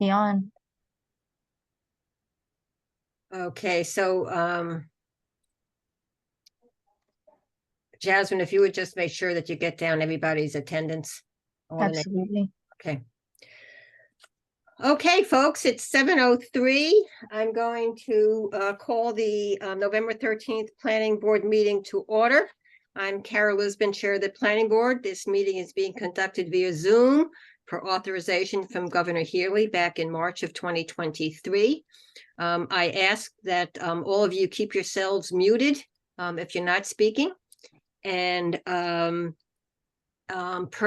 be on. Okay, so Jasmine, if you would just make sure that you get down everybody's attendance. Absolutely. Okay. Okay, folks, it's 7:03. I'm going to call the November 13th Planning Board meeting to order. I'm Carol Lisbon, Chair of the Planning Board. This meeting is being conducted via Zoom per authorization from Governor Healy back in March of 2023. I ask that all of you keep yourselves muted if you're not speaking. And per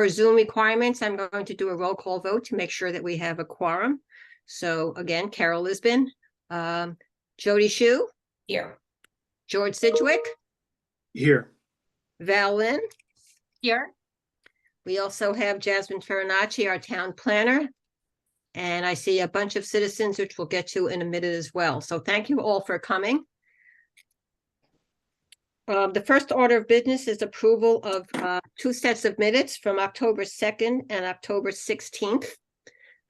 Zoom requirements, I'm going to do a roll call vote to make sure that we have a quorum. So again, Carol Lisbon, Jody Shu. Here. George Sidgwick. Here. Val Lynn. Here. We also have Jasmine Farinacci, our town planner. And I see a bunch of citizens, which we'll get to in a minute as well. So thank you all for coming. The first order of business is approval of two sets of minutes from October 2nd and October 16th.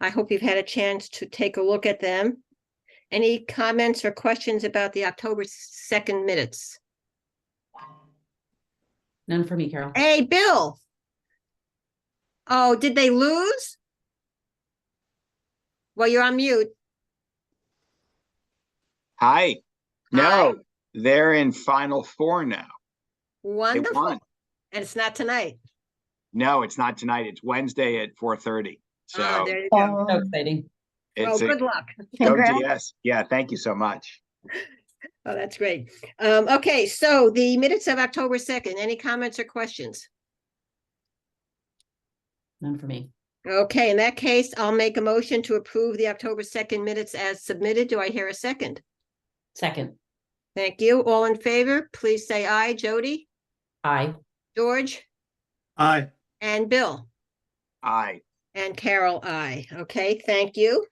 I hope you've had a chance to take a look at them. Any comments or questions about the October 2nd minutes? None for me, Carol. Hey, Bill. Oh, did they lose? Well, you're on mute. Hi. No, Hi. they're in Final Four now. They Wonderful. won. And it's not tonight. No, it's not tonight. It's Wednesday at 4:30. So Oh, there you go. So exciting. Well, it's a good luck. go Congrats. DS. Yeah, thank you so much. Oh, that's great. Okay, so the minutes of October 2nd, any comments or questions? None for me. Okay, in that case, I'll make a motion to approve the October 2nd minutes as submitted. Do I hear a second? Second. Thank you. All in favor, please say aye. Jody, Aye. George, Aye. and Bill, Aye. and Carol, aye. Okay, thank you.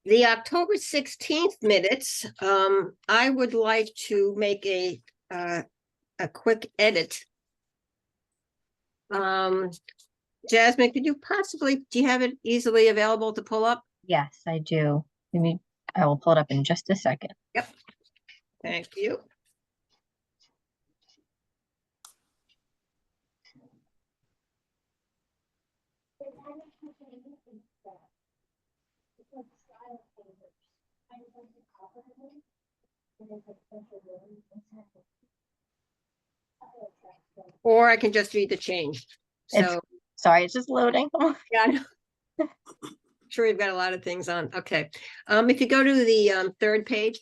The October 16th minutes, I would like to make a quick edit. Jasmine, could you possibly, do you have it easily available to pull up? Yes, I do. I will pull it up in just a second. Yep. Thank you. Or I can just read the change. So, Sorry, it's just loading. yeah, I know. Sure, we've got a lot of things on. Okay. If you go to the third page.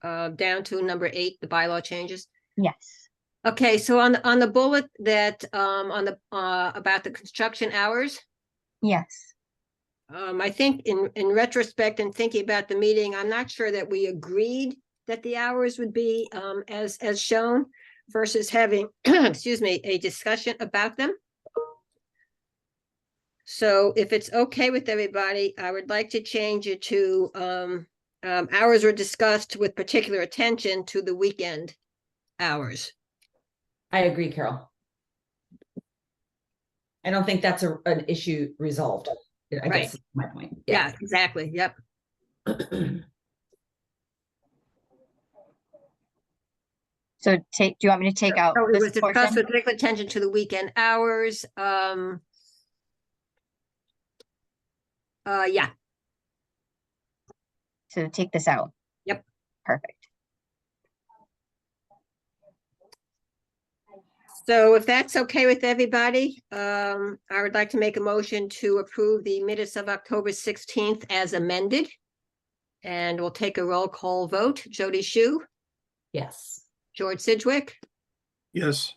Down to number 8, the bylaw changes. Yes. Okay, so on the bullet that on the about the construction hours, Yes. I think in retrospect and thinking about the meeting, I'm not sure that we agreed that the hours would be as shown versus having excuse me, a discussion about them. So if it's okay with everybody, I would like to change it to hours were discussed with particular attention to the weekend hours. I agree, Carol. I don't think that's an issue resolved. I Right. guess is my point. Yeah, exactly. Yep. So do you want me to take out So it was this discussed portion? with particular attention to the weekend hours. Yeah. So take this out? Yep. Perfect. So if that's okay with everybody, I would like to make a motion to approve the minutes of October 16th as amended. And we'll take a roll call vote. Jody Shu, Yes. George Sidgwick, Yes.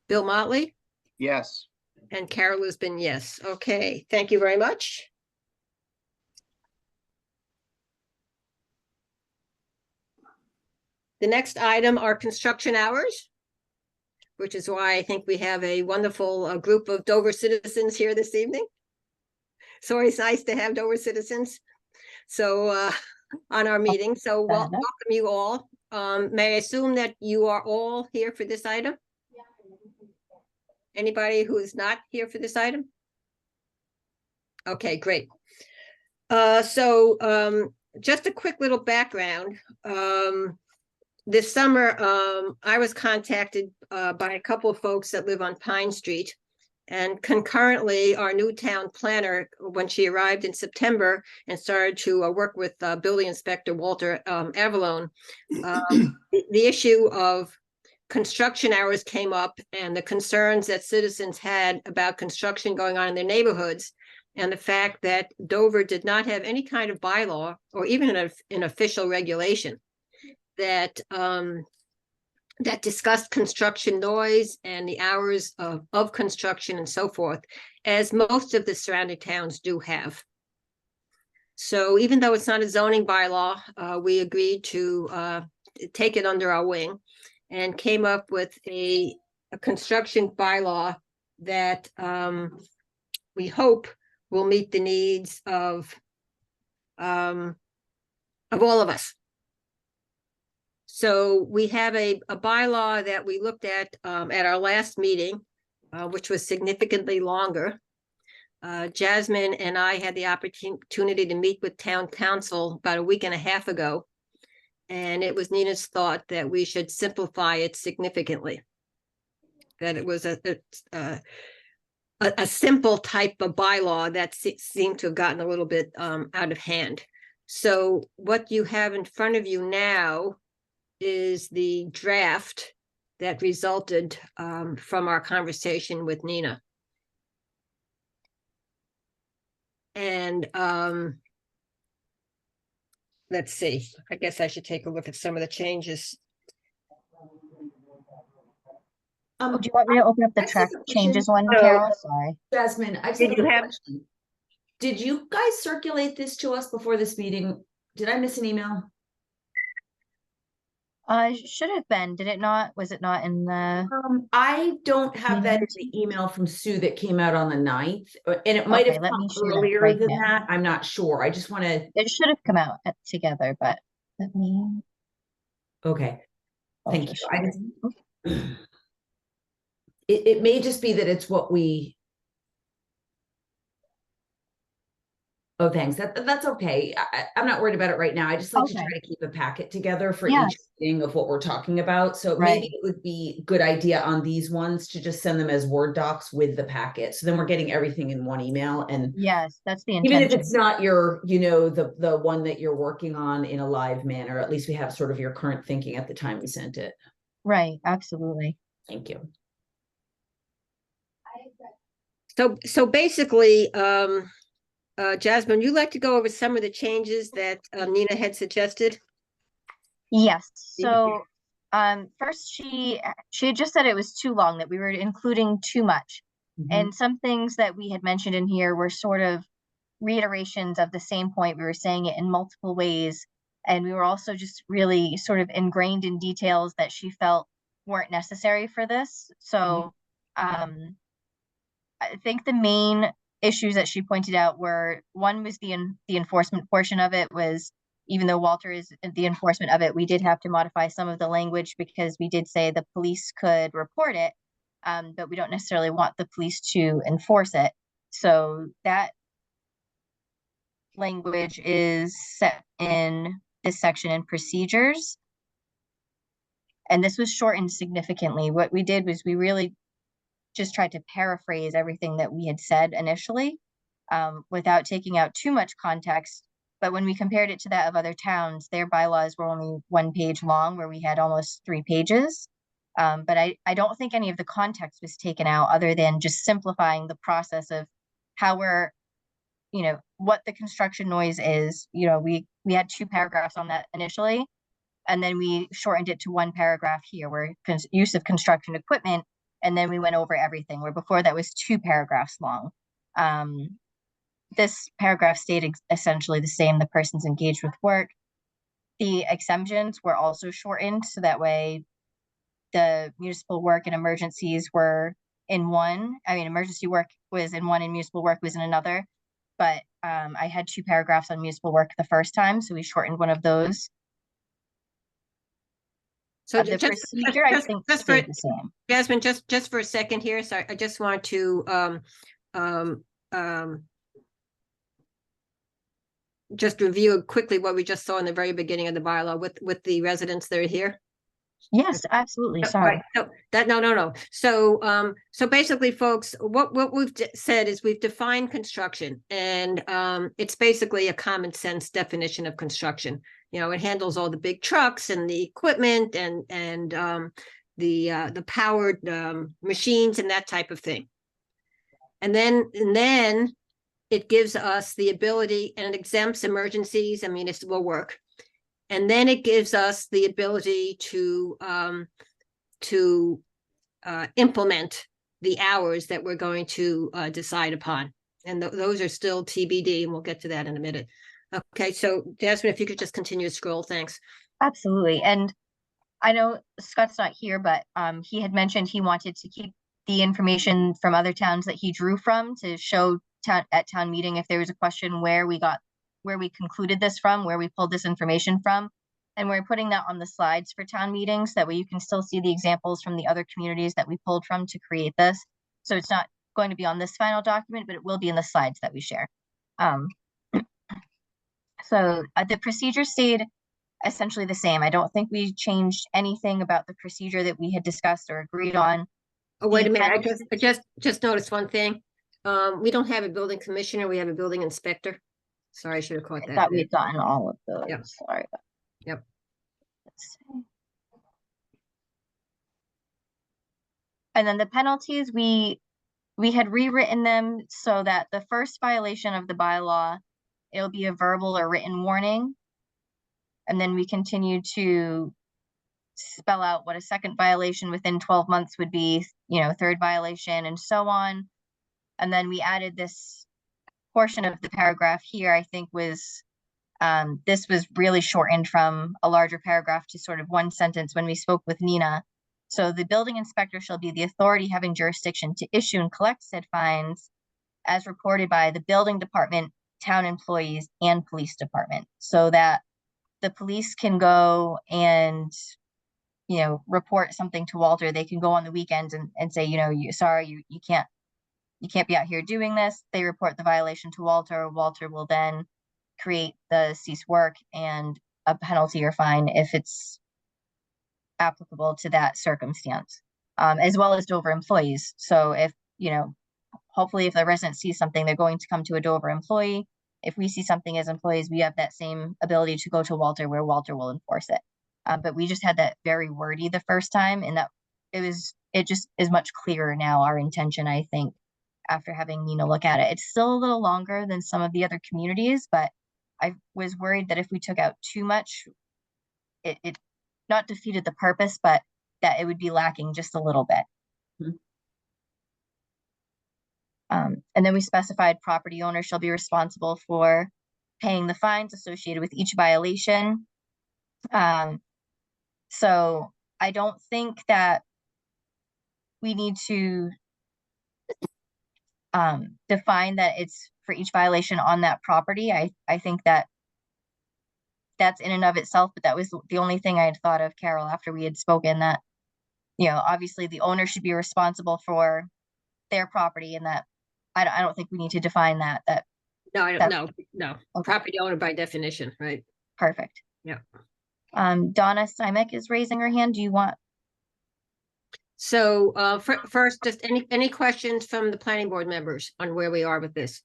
Bill Motley, Yes. and Carol Lisbon, yes. Okay, thank you very much. The next item are construction hours, which is why I think we have a wonderful group of Dover citizens here this evening. It's always nice to have Dover citizens. So on our meeting, so welcome you all. May I assume that you are all here for this item? Anybody who is not here for this item? Okay, great. Just a quick little background. This summer, I was contacted by a couple of folks that live on Pine Street. And concurrently, our new town planner, when she arrived in September and started to work with Building Inspector Walter Avalone, the issue of construction hours came up and the concerns that citizens had about construction going on in their neighborhoods, and the fact that Dover did not have any kind of bylaw or even an official regulation that that discussed construction noise and the hours of construction and so forth, as most of the surrounding towns do have. So even though it's not a zoning bylaw, we agreed to take it under our wing and came up with a construction bylaw that we hope will meet the needs of all of us. So we have a bylaw that we looked at our last meeting, which was significantly longer. Jasmine and I had the opportunity to meet with town council about a week and a half ago. And it was Nina's thought that we should simplify it significantly. That it was a simple type of bylaw that seemed to have gotten a little bit out of hand. So what you have in front of you now is the draft that resulted from our conversation with Nina. And let's see, I guess I should take a look at some of the changes. Do you want me to open up the I just track have a changes question. one, No. Carol? Sorry. Jasmine, I just Did have you a have- question. Did you guys circulate this to us before this meeting? Did I miss an email? Should have been, did it not? Was it not in the? I don't have that in the email from Sue that came out on the 9th, and it might Okay, have let come me share that earlier right than now. that. I'm not sure. I just want to. It should have come out together, but let me. Okay, I'll thank you. just I share. just, it may just be that it's what we. Oh, thanks. That's okay. I'm not worried about it right now. I just like to try Okay. to keep a packet together for Yes. each thing of what we're talking about. So Right. maybe it would be a good idea on these ones to just send them as Word docs with the packet. So then we're getting everything in one email. And Yes, that's the even if intention. it's not your, the one that you're working on in a live manner, at least we have sort of your current thinking at the time we sent it. Right, absolutely. Thank you. So basically, Jasmine, you'd like to go over some of the changes that Nina had suggested? Yes, Yeah. so first she had just said it was too long, that we were including too much. And some things that we had mentioned in here were sort of reiterations of the same point. We were saying it in multiple ways. And we were also just really sort of ingrained in details that she felt weren't necessary for this. So I think the main issues that she pointed out were, one was the enforcement portion of it was, even though Walter is the enforcement of it, we did have to modify some of the language because we did say the police could report it, but we don't necessarily want the police to enforce it. So that language is set in this section in procedures. And this was shortened significantly. What we did was we really just tried to paraphrase everything that we had said initially, without taking out too much context. But when we compared it to that of other towns, their bylaws were only 1 page long, where we had almost 3 pages. But I don't think any of the context was taken out, other than just simplifying the process of how we're, what the construction noise is. We had 2 paragraphs on that initially, and then we shortened it to 1 paragraph here, where use of construction equipment. And then we went over everything, where before that was 2 paragraphs long. This paragraph stayed essentially the same. The person's engaged with work. The exemptions were also shortened, so that way the municipal work and emergencies were in one. I mean, emergency work was in one and municipal work was in another. But I had 2 paragraphs on municipal work the first time, so we shortened one of those. So The just, procedure, I just- think, just for, stayed the same. Jasmine, just for a second here, so I just want to, just review quickly what we just saw in the very beginning of the bylaw with the residents that are here. Yes, absolutely, Right, sorry. so that, no. So basically, folks, what we've said is we've defined construction, and it's basically a common sense definition of construction. You know, it handles all the big trucks and the equipment and the powered machines and that type of thing. And then it gives us the ability, and it exempts emergencies and municipal work. And then it gives us the ability to implement the hours that we're going to decide upon. And those are still TBD, and we'll get to that in a minute. Okay, so Jasmine, if you could just continue to scroll, thanks. Absolutely. And I know Scott's not here, but he had mentioned he wanted to keep the information from other towns that he drew from to show at town meeting if there was a question where we concluded this from, where we pulled this information from. And we're putting that on the slides for town meetings. That way you can still see the examples from the other communities that we pulled from to create this. So it's not going to be on this final document, but it will be in the slides that we share. So the procedure stayed essentially the same. I don't think we changed anything about the procedure that we had discussed or agreed on. Oh, wait a minute, appendix- I just noticed one thing. We don't have a building commissioner, we have a building inspector. Sorry, I should have caught I that. thought we had gotten all of those. Yep. Sorry. Yep. Let's see. And then the penalties, we had rewritten them so that the first violation of the bylaw, it'll be a verbal or written warning. And then we continue to spell out what a second violation within 12 months would be, you know, third violation and so on. And then we added this portion of the paragraph here, I think was, this was really shortened from a larger paragraph to sort of one sentence when we spoke with Nina. So the building inspector shall be the authority having jurisdiction to issue and collect said fines as reported by the building department, town employees, and police department, so that the police can go and, you know, report something to Walter. They can go on the weekends and say, you know, you can't be out here doing this. They report the violation to Walter. Walter will then create the cease work and a penalty or fine if it's applicable to that circumstance, as well as Dover employees. So if, you know, hopefully if the resident sees something, they're going to come to a Dover employee. If we see something as employees, we have that same ability to go to Walter, where Walter will enforce it. But we just had that very wordy the first time, and that it just is much clearer now, our intention, I think, after having Nina look at it. It's still a little longer than some of the other communities, but I was worried that if we took out too much, it not defeated the purpose, but that it would be lacking just a little bit. And then we specified property owners shall be responsible for paying the fines associated with each violation. So I don't think that we need to define that it's for each violation on that property. I think that that's in and of itself, but that was the only thing I had thought of, Carol, after we had spoken, that, you know, obviously the owner should be responsible for their property, and that I don't think we need to define that. No, I don't, no, Okay. property owner by definition, right? Perfect. Yeah. Donna Simek is raising her hand. Do you want? So, first, just any questions from the planning board members on where we are with this?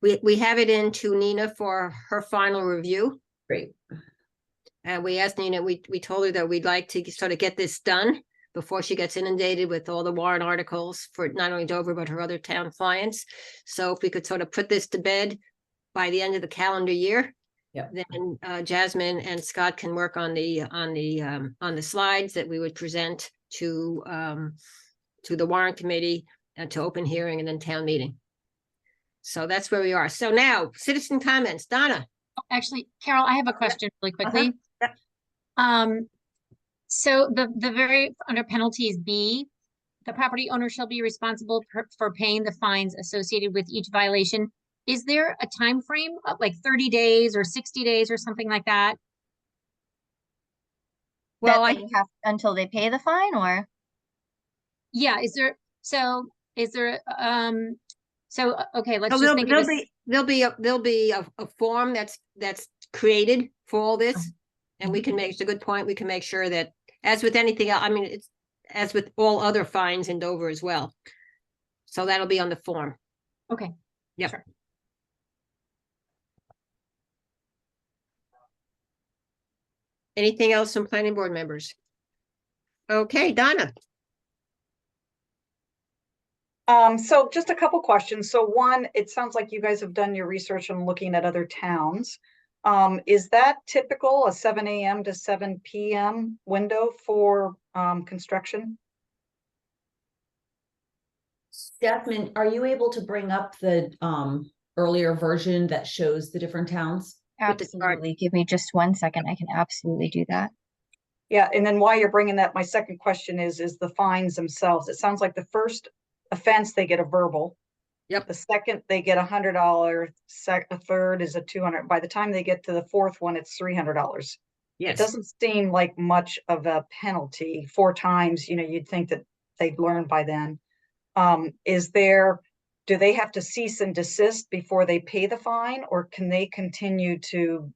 We have it in to Nina for her final review. Great. And we asked Nina, we told her that we'd like to sort of get this done before she gets inundated with all the warrant articles for not only Dover, but her other town clients. So if we could sort of put this to bed by the end of the calendar year. Yep. Then Jasmine and Scott can work on the slides that we would present to the warrant committee and to open hearing and then town meeting. So that's where we are. So now citizen comments, Donna. Actually, Carol, I have a question really quickly. Yeah. So the very under penalties B, the property owner shall be responsible for paying the fines associated with each violation. Is there a time frame of like 30 days or 60 days or something like that? Well, That they have until they pay the fine, or? Yeah, is there, okay, let's so just think of this. there'll be a form that's created for all this. And we Mm-hmm. can make, it's a good point, we can make sure that, as with anything else, I mean, it's as with all other fines in Dover as well. So that'll be on the form. Okay. Yep. Sure. Anything else from planning board members? Okay, Donna. So just a couple questions. So one, it sounds like you guys have done your research on looking at other towns. Is that typical, a 7 a.m. to 7 p.m. window for construction? Jasmine, are you able to bring up the earlier version that shows the different towns? With the chart. Absolutely. Give me just 1 second. I can absolutely do that. Yeah, and then while you're bringing that, my second question is the fines themselves. It sounds like the first offense, they get a verbal. Yep. The second, they get $100. A third is a 200. By the time they get to the fourth one, it's $300. It Yes, doesn't seem like much of a penalty. 4 times, you'd think that they'd learn by then. Do they have to cease and desist before they pay the fine, or can they continue to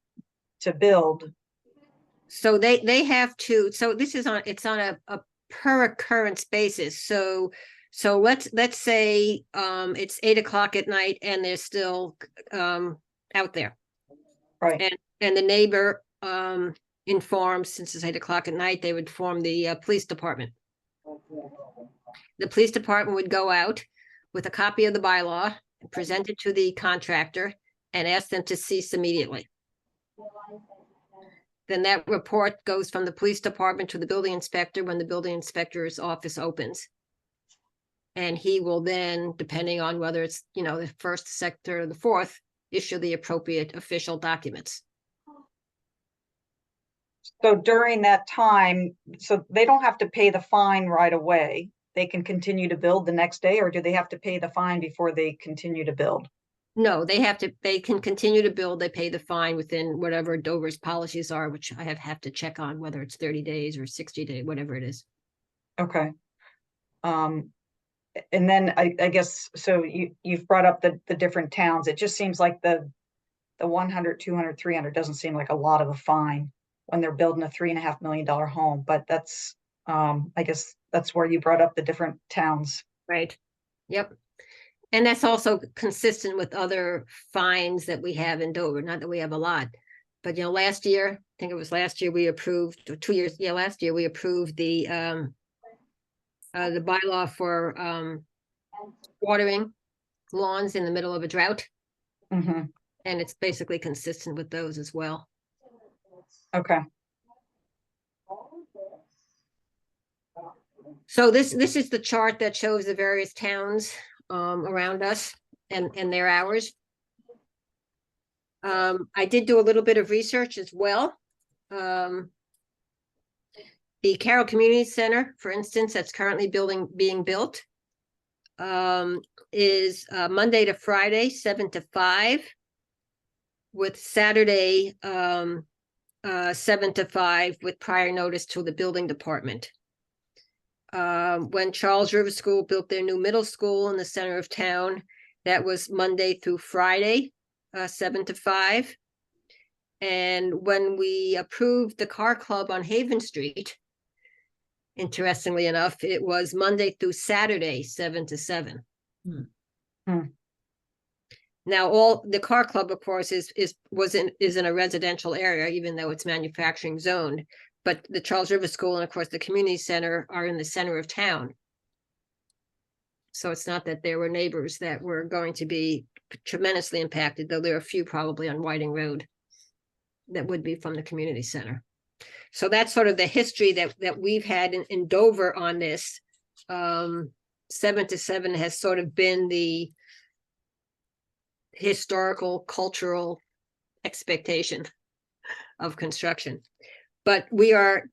build? so they have to, so this is it's on a per occurrence basis, so let's say it's 8 o'clock at night and they're still out there. Right. And the neighbor informs, since it's 8 o'clock at night, they would form the police department. The police department would go out with a copy of the bylaw, present it to the contractor, and ask them to cease immediately. Then that report goes from the police department to the building inspector when the building inspector's office opens. And he will then, depending on whether it's, the first, second, or the fourth, issue the appropriate official documents. So during that time, so they don't have to pay the fine right away. They can continue to build the next day, or do they have to pay the fine before they continue to build? No, they can continue to build. They pay the fine within whatever Dover's policies are, which I have to check on whether it's 30 days or 60 days, whatever it is. Okay. And then I guess, so you've brought up the different towns. It just seems like the 100, 200, 300 doesn't seem like a lot of a fine when they're building a $3.5 million home, but that's, I guess that's where you brought up the different towns. Right. Yep. And that's also consistent with other fines that we have in Dover. Not that we have a lot, but last year, I think it was last year, we approved, or 2 years, last year we approved the bylaw for watering lawns in the middle of a drought. Mm-hmm. And it's basically consistent with those as well. Okay. So this is the chart that shows the various towns around us and their hours. I did do a little bit of research as well. The Carroll Community Center, for instance, that's currently being built, is Monday to Friday, 7 to 5, with Saturday 7 to 5 with prior notice to the building department. When Charles River School built their new middle school in the center of town, that was Monday through Friday, 7 to 5. And when we approved the car club on Haven Street, interestingly enough, it was Monday through Saturday, 7 to 7. Now, all the car club, of course, is in a residential area, even though it's manufacturing zoned. But the Charles River School and, of course, the community center are in the center of town. So it's not that there were neighbors that were going to be tremendously impacted, though there are a few probably on Whiting Road that would be from the community center. So that's sort of the history that we've had in Dover on this. 7 to 7 has sort of been the historical, cultural expectation of construction. But we are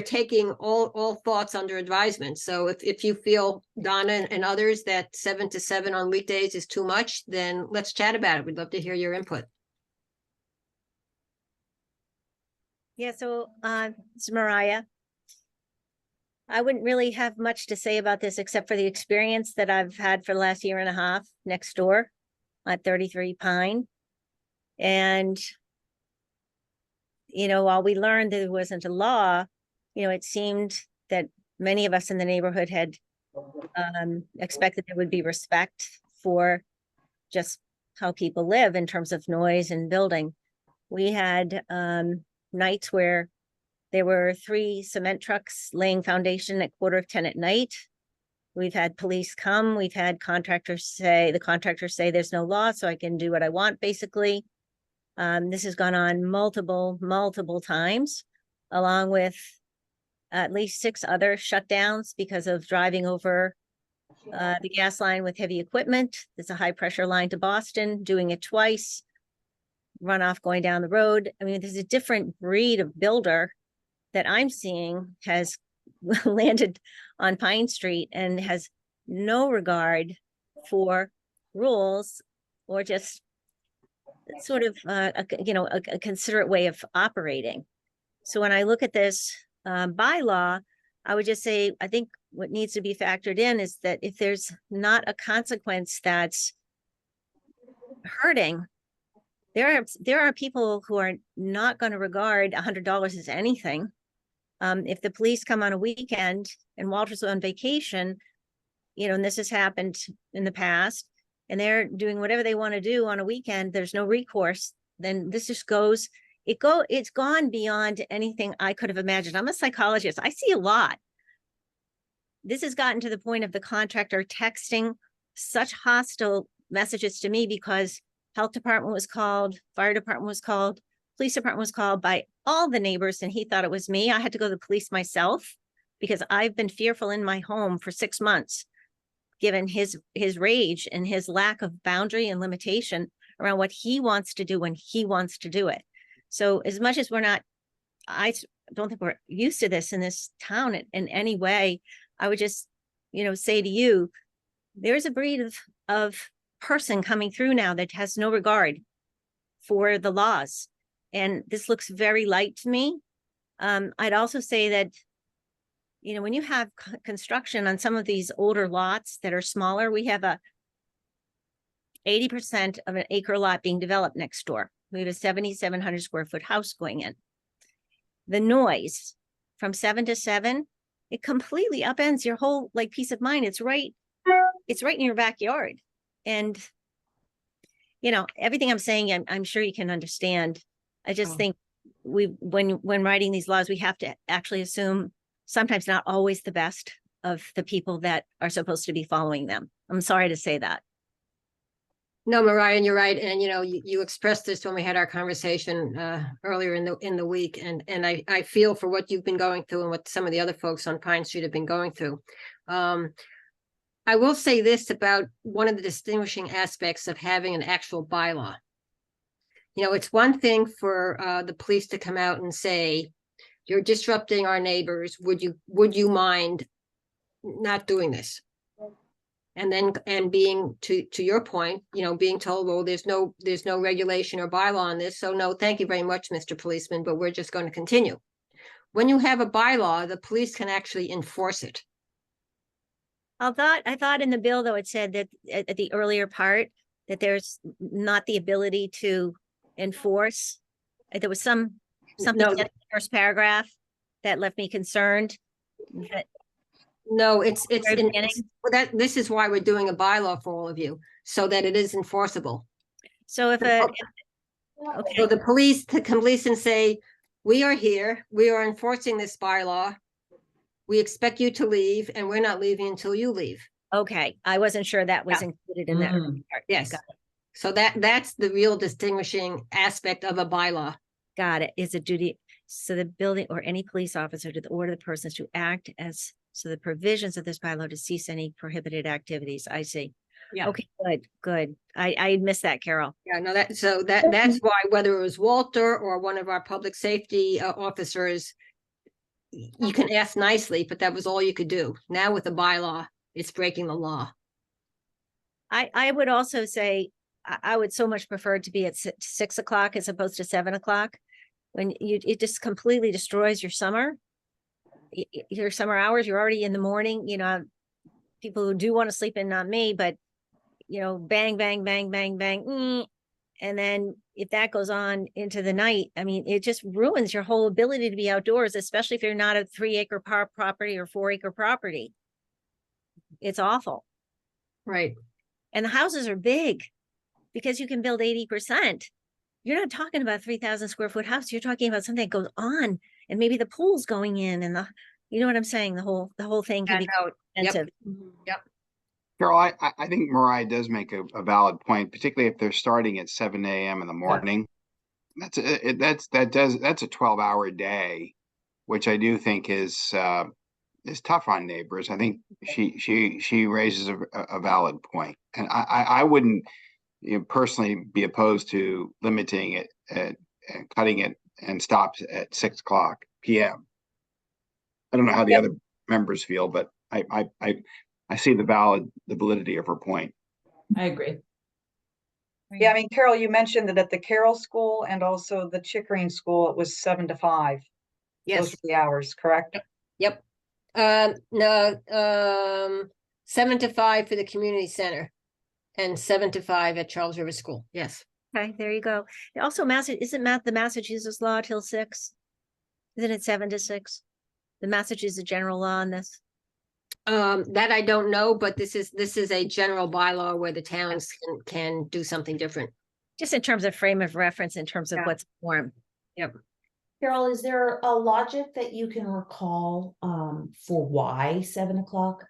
taking all thoughts under advisement. So if you feel, Donna and others, that 7 to 7 on weekdays is too much, then let's chat about it. We'd love to hear your input. Yeah, so it's Mariah. I wouldn't really have much to say about this except for the experience that I've had for the last year and a half next door at 33 Pine. And, while we learned that there wasn't a law, it seemed that many of us in the neighborhood had expected there would be respect for just how people live in terms of noise and building. We had nights where there were 3 cement trucks laying foundation at 9:45 at night. We've had police come, we've had the contractors say there's no law, so I can do what I want, basically. This has gone on multiple times, along with at least 6 other shutdowns because of driving over the gas line with heavy equipment. There's a high pressure line to Boston, doing it twice, runoff going down the road. I mean, there's a different breed of builder that I'm seeing has landed on Pine Street and has no regard for rules or just sort of a considerate way of operating. So when I look at this bylaw, I would just say, I think what needs to be factored in is that if there's not a consequence that's hurting, there are people who are not going to regard $100 as anything. If the police come on a weekend and Walter's on vacation, and this has happened in the past, and they're doing whatever they want to do on a weekend, there's no recourse, then this just it's gone beyond anything I could have imagined. I'm a psychologist. I see a lot. This has gotten to the point of the contractor texting such hostile messages to me because health department was called, fire department was called, police department was called by all the neighbors, and he thought it was me. I had to go to the police myself because I've been fearful in my home for 6 months, given his rage and his lack of boundary and limitation around what he wants to do when he wants to do it. So as much as I don't think we're used to this in this town in any way, I would just, say to you, there's a breed of person coming through now that has no regard for the laws. And this looks very light to me. I'd also say that, when you have construction on some of these older lots that are smaller, we have 80% of an acre lot being developed next door. We have a 7,700 square foot house going in. The noise from 7 to 7, it completely upends your whole peace of mind. It's right in your backyard. And, everything I'm saying, I'm sure you can understand. I just think when writing these laws, we have to actually assume sometimes not always the best of the people that are supposed to be following them. I'm sorry to say that. No, Mariah, and you're right. And you expressed this when we had our conversation earlier in the week, and I feel for what you've been going through and what some of the other folks on Pine Street have been going through. I will say this about one of the distinguishing aspects of having an actual bylaw. It's one thing for the police to come out and say, "You're disrupting our neighbors. Would you mind not doing this?" And being to your point, being told, well, there's no regulation or bylaw on this, so no, thank you very much, Mr. Policeman, but we're just going to continue. When you have a bylaw, the police can actually enforce it. I thought in the bill, though, it said that at the earlier part that there's not the ability to enforce. There was something in the first paragraph that left me concerned. No, this is why we're doing a bylaw for all of you, so that it is enforceable. So So the police can say, we are here, we are enforcing this bylaw. We expect you to leave, and we're not leaving until you leave. Okay, I wasn't sure that was included in that. Part. Yes. So that's the real distinguishing aspect of a bylaw. Got it. Is a duty. So the building or any police officer to order the persons to act as, so the provisions of this bylaw to cease any prohibited activities. I see. Yeah. Okay, good. I missed that, Carol. Yeah, no, that's why, whether it was Walter or one of our public safety officers, you can ask nicely, but that was all you could do. Now with the bylaw, it's breaking the law. I would also say I would so much prefer to be at 6 o'clock as opposed to 7 o'clock. when it just completely destroys your summer. Your summer hours, you're already in the morning, people who do want to sleep in, not me, but bang, bang, bang, bang, bang. And then if that goes on into the night, I mean, it just ruins your whole ability to be outdoors, especially if you're not a 3-acre property or 4-acre property. It's awful. Right. And the houses are big because you can build 80%. You're not talking about 3,000 square foot house. You're talking about something that goes on, and maybe the pool's going in, and you know what I'm saying? The whole thing can be expensive. Yep. Carol, I think Mariah does make a valid point, particularly if they're starting at 7 a.m. in the morning. That's a 12-hour day, which I do think is tough on neighbors. I think she raises a valid point, and I wouldn't personally be opposed to limiting it and cutting it and stops at 6 p.m. I don't know how the other members feel, but I see the validity of her point. I agree. Yeah, I mean, Carol, you mentioned that at the Carroll School and also the Chickering School, it was 7 to 5. Those Yes. are the hours, correct? Yep. No, 7 to 5 for the community center and 7 to 5 at Charles River School. Yes. Okay, there you go. Also, isn't the Massachusetts law till 6? Isn't it 7 to 6? The Massachusetts general law on this. That I don't know, but this is a general bylaw where the towns can do something different. Just in terms of frame of reference, in terms of Yeah. what's form. Yep. Carol, is there a logic that you can recall for why 7 o'clock?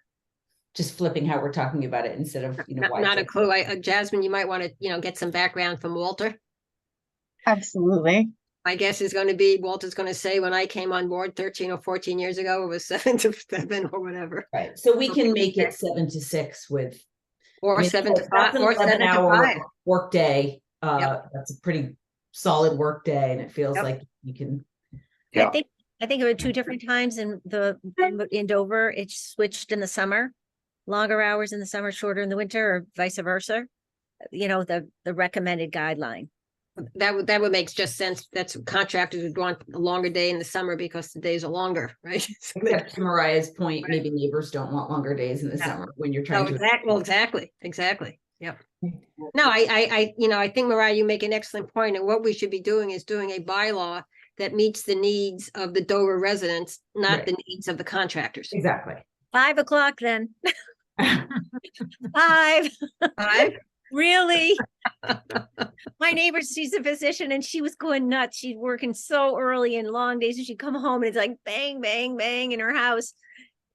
Just flipping how we're talking about it instead of why Not a 6. clue. Jasmine, you might want to, get some background from Walter. Absolutely. My guess is going to be Walter's going to say when I came on board 13 or 14 years ago, it was 7 to 7 or whatever. Right. So we can make it 7 to 6 with Or 7 to 5 or 7 to 5. work day. Yep. That's a pretty solid work day, and it feels Yep. like you can. Yeah. I think there were 2 different times in Dover. It switched in the summer, longer hours in the summer, shorter in the winter, or vice versa. The recommended guideline. That would make just sense. That's contractors would want a longer day in the summer because the days are longer, right? So they- Except to Mariah's point, maybe neighbors don't want longer days in the Yeah. summer when you're Oh, trying to. exactly. Yep. No, I think, Mariah, you make an excellent point, and what we should be doing is doing a bylaw that meets the needs of the Dover residents, not Right. the needs of the contractors. Exactly. 5 o'clock then. 5. 5? Really? My neighbor, she's a physician, and she was going nuts. She's working so early and long days, and she'd come home and it's like bang, bang, bang in her house.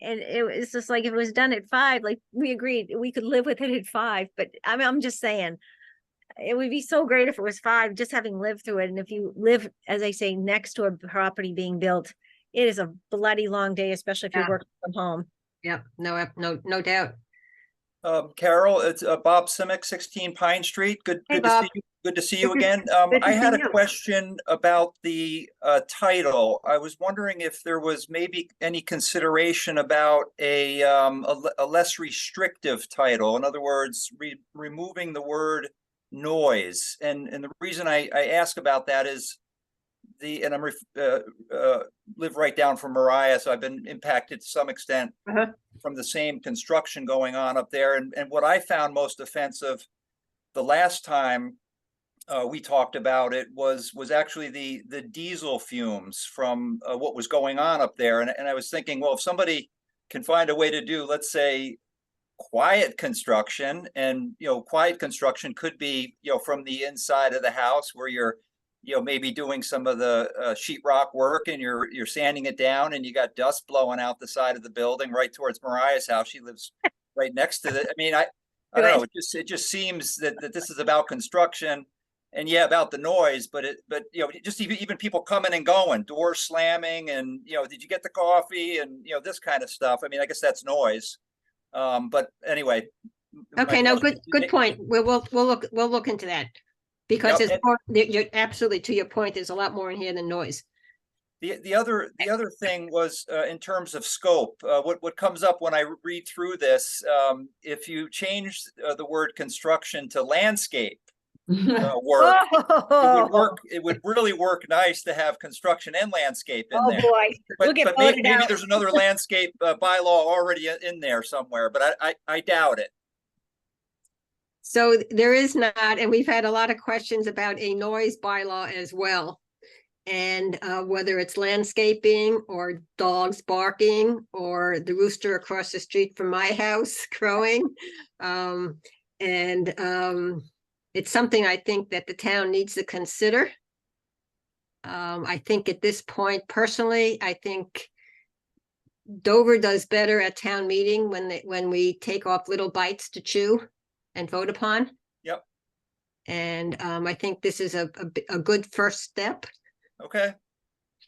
And it was just like, if it was done at 5, like we agreed, we could live with it at 5. But I'm just saying, it would be so great if it was 5, just having lived through it. And if you live, as I say, next to a property being built, it is a bloody long day, especially if you're Yeah. working from home. Yep, no doubt. Carol, it's Bob Simic, 16 Pine Street. Good Hey, to Bob. see you. Good to see you Good to- again. good to I had see a you. question about the title. I was wondering if there was maybe any consideration about a less restrictive title. In other words, removing the word noise. And the reason I ask about that is and I'm live right down from Mariah, so I've been impacted to some extent Uh-huh. from the same construction going on up there. And what I found most offensive the last time we talked about it was actually the diesel fumes from what was going on up there. And I was thinking, well, if somebody can find a way to do, let's say, quiet construction, and quiet construction could be from the inside of the house where you're maybe doing some of the sheetrock work, and you're sanding it down, and you got dust blowing out the side of the building right towards Mariah's house. She lives right next to it. I mean, I don't know. It just seems that this is about construction, and about the noise, but just even people coming and going, doors slamming, and did you get the coffee, and this kind of stuff. I mean, I guess that's noise. But anyway. Okay, no, good point. We'll look into that. Because Yep, it's more, you're absolutely, to your point, there's a lot more in here than noise. The other thing was in terms of scope. What comes up when I read through this, if you change the word construction to landscape, work. It would Oh, work, it would really work nice to have construction and landscape in oh there. boy, we'll But, get but voted maybe out. there's another landscape bylaw already in there somewhere, but I doubt it. So there is not, and we've had a lot of questions about a noise bylaw as well. And whether it's landscaping or dogs barking or the rooster across the street from my house crowing. It's something I think that the town needs to consider. I think at this point, personally, I think Dover does better at town meeting when we take off little bites to chew and vote upon. Yep. And I think this is a good first step. Okay.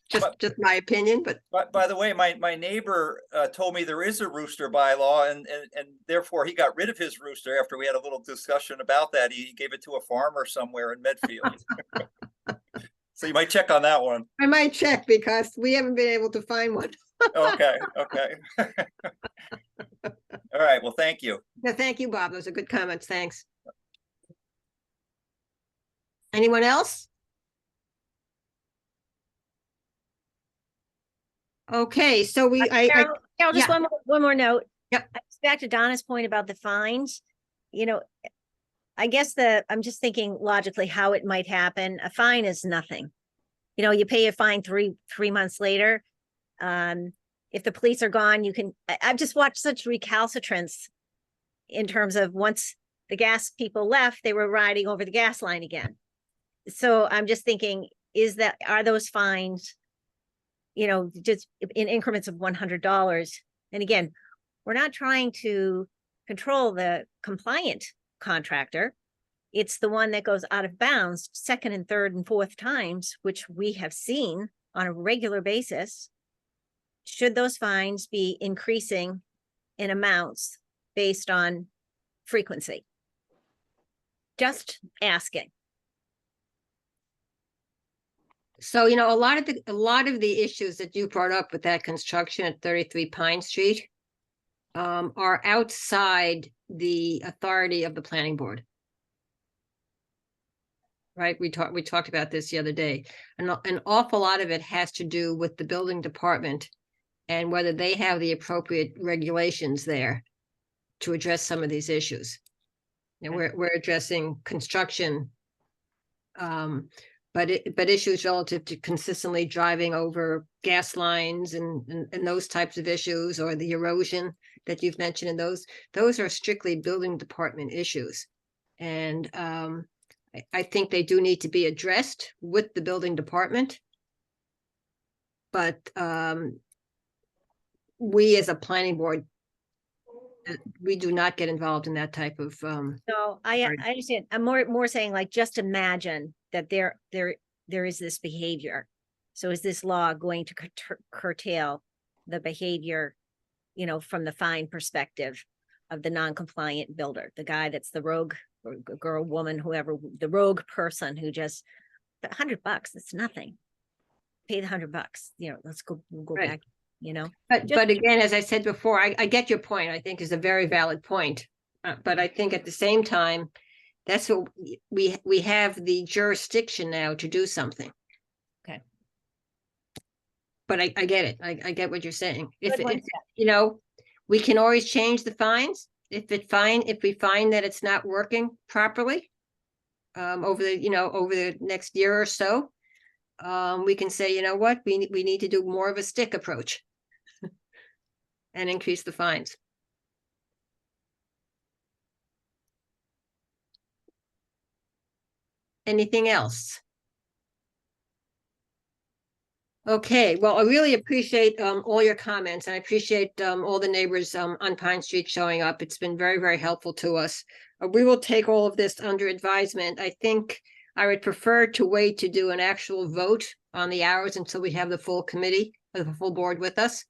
Just my opinion, but But by the way, my neighbor told me there is a rooster bylaw, and therefore he got rid of his rooster after we had a little discussion about that. He gave it to a farmer somewhere in Medfield. So you might check on that one. I might check because we haven't been able to find one. Okay, okay. All right, well, thank you. No, thank you, Bob. Those are good comments. Thanks. Anyone else? Okay, so Carol, just yeah. one more note. Yep. Back to Donna's point about the fines, you know, I guess I'm just thinking logically how it might happen. A fine is nothing. You know, you pay a fine three months later. If the police are gone, I've just watched such recalcitrance in terms of once the gas people left, they were riding over the gas line again. So I'm just thinking, are those fines, you know, just in increments of $100? And again, we're not trying to control the compliant contractor. It's the one that goes out of bounds second and third and fourth times, which we have seen on a regular basis. Should those fines be increasing in amounts based on frequency? Just asking. So, you know, a lot of the issues that you brought up with that construction at 33 Pine Street are outside the authority of the planning board. Right? We talked about this the other day. An awful lot of it has to do with the building department and whether they have the appropriate regulations there to address some of these issues. And we're addressing construction, but issues relative to consistently driving over gas lines and those types of issues, or the erosion that you've mentioned, and those are strictly building department issues. And I think they do need to be addressed with the building department. But we as a planning board, we do not get involved in that type of So I understand. I'm more saying, like, just imagine that there is this behavior. So is this law going to curtail the behavior, you know, from the fine perspective of the non-compliant builder, the guy that's the rogue or girl, woman, whoever, the rogue person who just $100, it's nothing. Pay the $100, you know, we'll go Right. back, you know. But again, as I said before, I get your point. I think is a very valid point. But I think at the same time, that's what we have the jurisdiction now to do something. Okay. But I get it. I get what you're saying. Good one. You know, we can always change the fines if we find that it's not working properly over the next year or so. We can say, you know what, we need to do more of a stick approach and increase the fines. Anything else? Okay, well, I really appreciate all your comments, and I appreciate all the neighbors on Pine Street showing up. It's been very, very helpful to us. We will take all of this under advisement. I think I would prefer to wait to do an actual vote on the hours until we have the full committee, the full board with us.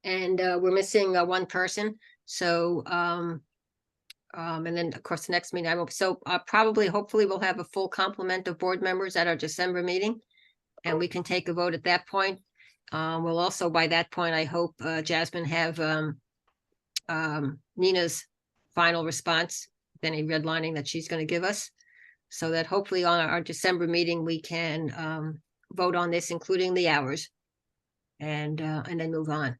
And we're missing one person. So, and then of course, the next meeting, hopefully we'll have a full complement of board members at our December meeting. And we can take a vote at that point. We'll also, by that point, I hope, Jasmine, have Nina's final response any redlining that she's going to give us. So that hopefully on our December meeting, we can vote on this, including the hours. And then move on.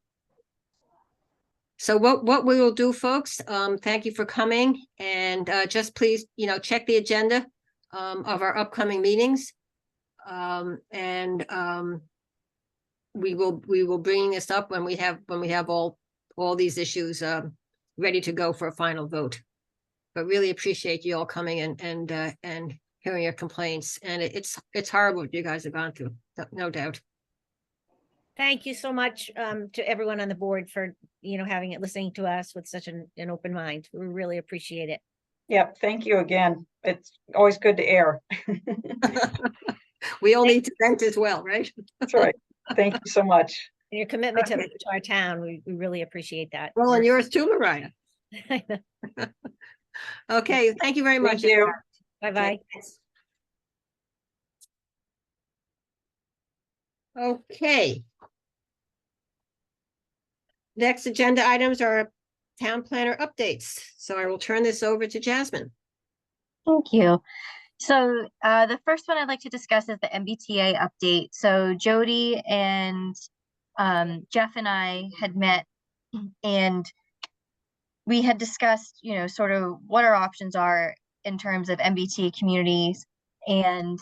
So what we will do, folks, thank you for coming, and just please, check the agenda of our upcoming meetings. We will bring this up when we have all these issues ready to go for a final vote. But really appreciate you all coming and hearing your complaints. And it's horrible what you guys have gone through, no doubt. Thank you so much to everyone on the board for, listening to us with such an open mind. We really appreciate it. Yep, thank you again. It's always good to air. We all need to vent as well, right? That's right. Thank you so much. And your commitment to our town, we really appreciate that. Well, and yours too, Mariah. Okay, thank you very much. Thank you. Bye-bye. Okay. Next agenda items are town planner updates. So I will turn this over to Jasmine. Thank you. So the first one I'd like to discuss is the MBTA update. So Jody and Jeff and I had met, and we had discussed, sort of what our options are in terms of MBTA communities. And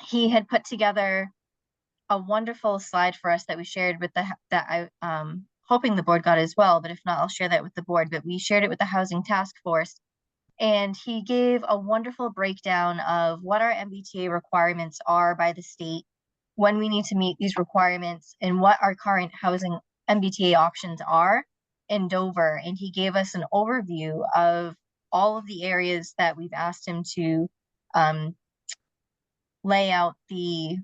he had put together a wonderful slide for us that we shared with hoping the board got as well, but if not, I'll share that with the board. But we shared it with the Housing Task Force, and he gave a wonderful breakdown of what our MBTA requirements are by the state, when we need to meet these requirements, and what our current housing MBTA options are in Dover. And he gave us an overview of all of the areas that we've asked him to lay out the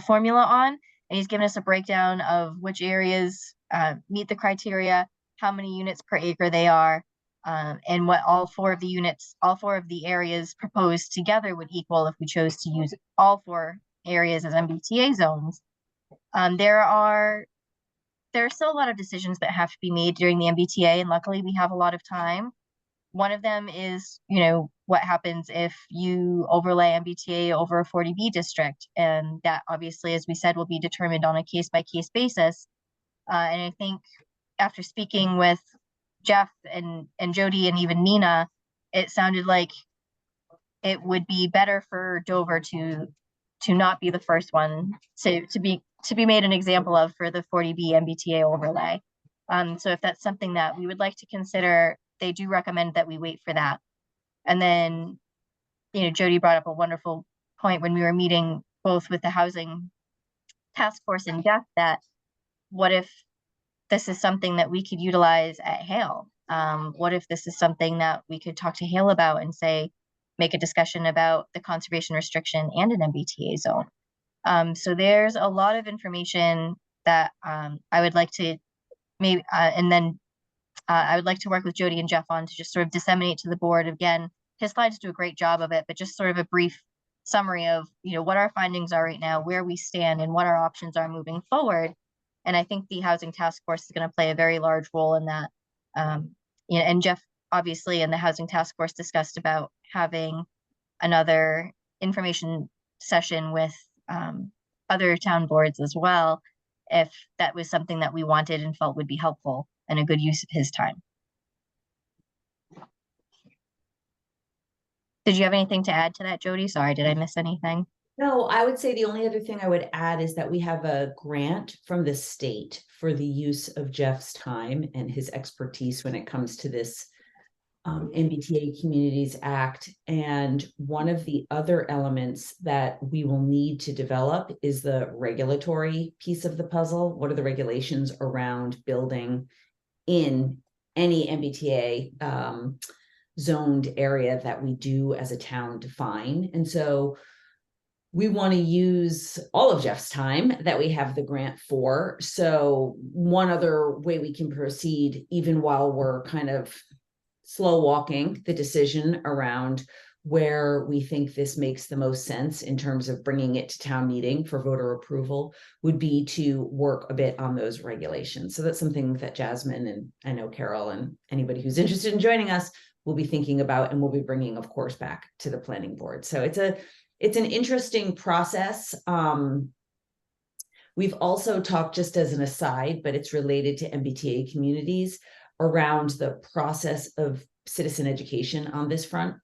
formula on, and he's given us a breakdown of which areas meet the criteria, how many units per acre they are, and what all four of the areas proposed together would equal if we chose to use all 4 areas as MBTA zones. There are still a lot of decisions that have to be made during the MBTA, and luckily we have a lot of time. One of them is, what happens if you overlay MBTA over a 40B district, and that obviously, as we said, will be determined on a case-by-case basis. And I think after speaking with Jeff and Jody and even Nina, it sounded like it would be better for Dover to not be the first one to be made an example of for the 40B MBTA overlay. So if that's something that we would like to consider, they do recommend that we wait for that. And then, Jody brought up a wonderful point when we were meeting both with the Housing Task Force and Jeff, that what if this is something that we could utilize at Hale? What if this is something that we could talk to Hale about and say, make a discussion about the conservation restriction and an MBTA zone? So there's a lot of information that I would like to maybe, and then I would like to work with Jody and Jeff on to just sort of disseminate to the board. Again, his slides do a great job of it, but just sort of a brief summary of, what our findings are right now, where we stand, and what our options are moving forward. And I think the Housing Task Force is going to play a very large role in that. And Jeff, obviously, and the Housing Task Force discussed about having another information session with other town boards as well, if that was something that we wanted and felt would be helpful and a good use of his time. Did you have anything to add to that, Jody? Sorry, did I miss anything? No, I would say the only other thing I would add is that we have a grant from the state for the use of Jeff's time and his expertise when it comes to this MBTA Communities Act. And one of the other elements that we will need to develop is the regulatory piece of the puzzle. What are the regulations around building in any MBTA zoned area that we do as a town define? And so we want to use all of Jeff's time that we have the grant for. So one other way we can proceed, even while we're kind of slow walking the decision around where we think this makes the most sense in terms of bringing it to town meeting for voter approval would be to work a bit on those regulations. So that's something that Jasmine and I know Carol and anybody who's interested in joining us will be thinking about, and we'll be bringing, of course, back to the planning board. So it's an interesting process. We've also talked, just as an aside, but it's related to MBTA communities, around the process of citizen education on this front.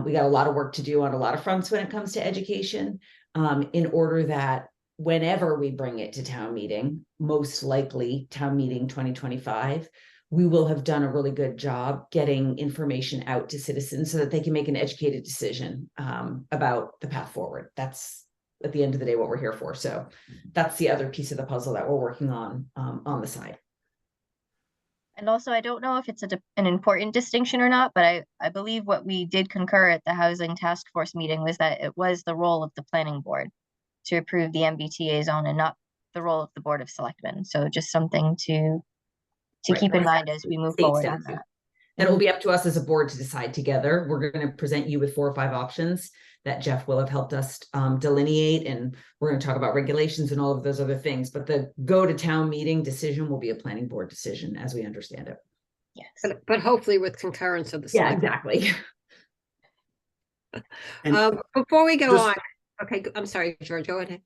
We got a lot of work to do on a lot of fronts when it comes to education, in order that whenever we bring it to town meeting, most likely town meeting 2025, we will have done a really good job getting information out to citizens so that they can make an educated decision about the path forward. That's at the end of the day what we're here for. So that's the other piece of the puzzle that we're working on the side. And also, I don't know if it's an important distinction or not, but I believe what we did concur at the Housing Task Force meeting was that it was the role of the planning board to approve the MBTA zone and not the role of the Board of Selectmen. So just something to Right. keep in mind as we move State forward on statute. that. And it will be up to us as a board to decide together. We're going to present you with 4 or 5 options that Jeff will have helped us delineate, and we're going to talk about regulations and all of those other things. But the go to town meeting decision will be a planning board decision, as we understand it. Yes. But hopefully with concurrence of the. Yeah, select- exactly. And Before we go just- on, okay, I'm sorry, George, go ahead.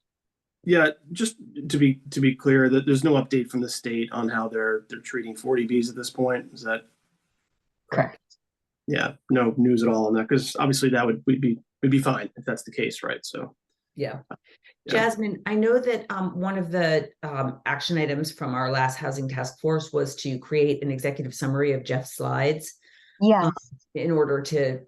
yeah, just to be clear, that there's no update from the state on how they're treating 40Bs at this point. Is that Correct. yeah, no news at all on that? Because obviously that would be fine if that's the case, right? So Yeah. Yeah. Jasmine, I know that one of the action items from our last housing task force was to create an executive summary of Jeff's slides Yeah. in order to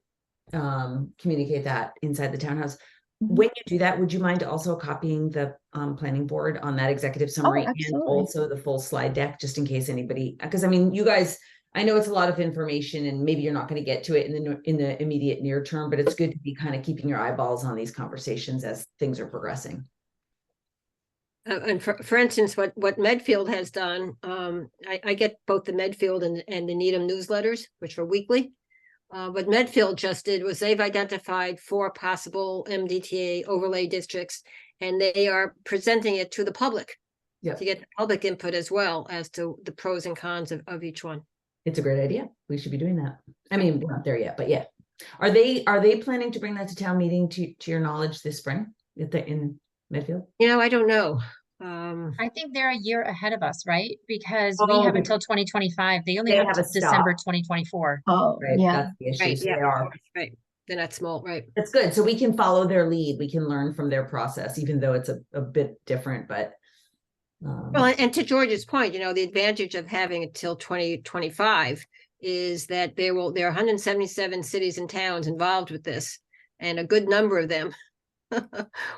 communicate that inside the townhouse. Mhm. When you do that, would you mind also copying the planning board on that executive summary and absolutely. also the full slide deck, just in case anybody, because I mean, you guys, I know it's a lot of information and maybe you're not going to get to it in the immediate near term, but it's good to be kind of keeping your eyeballs on these conversations as things are progressing. And for instance, what Medfield has done, I get both the Medfield and the Needham newsletters, which are weekly. What Medfield just did was they've identified 4 possible MDTA overlay districts, and they are presenting it to the public Yeah, to get the public input as well as to the pros and cons of each one. it's a great idea. We should be doing that. I mean, we're not there yet, but yeah. Are they planning to bring that to town meeting to your knowledge this spring in Medfield? I don't know. I think they're a year ahead of us, right? Because we Oh, have they- until 2025. They only they have have till a December stop. 2024. Oh, Right, yeah. that's the issue. Right, So yeah, they are. right. They're not small, right? That's good. So we can follow their lead. We can learn from their process, even though it's a bit different, but. Well, and to George's point, the advantage of having it till 2025 is that there are 177 cities and towns involved with this, and a good number of them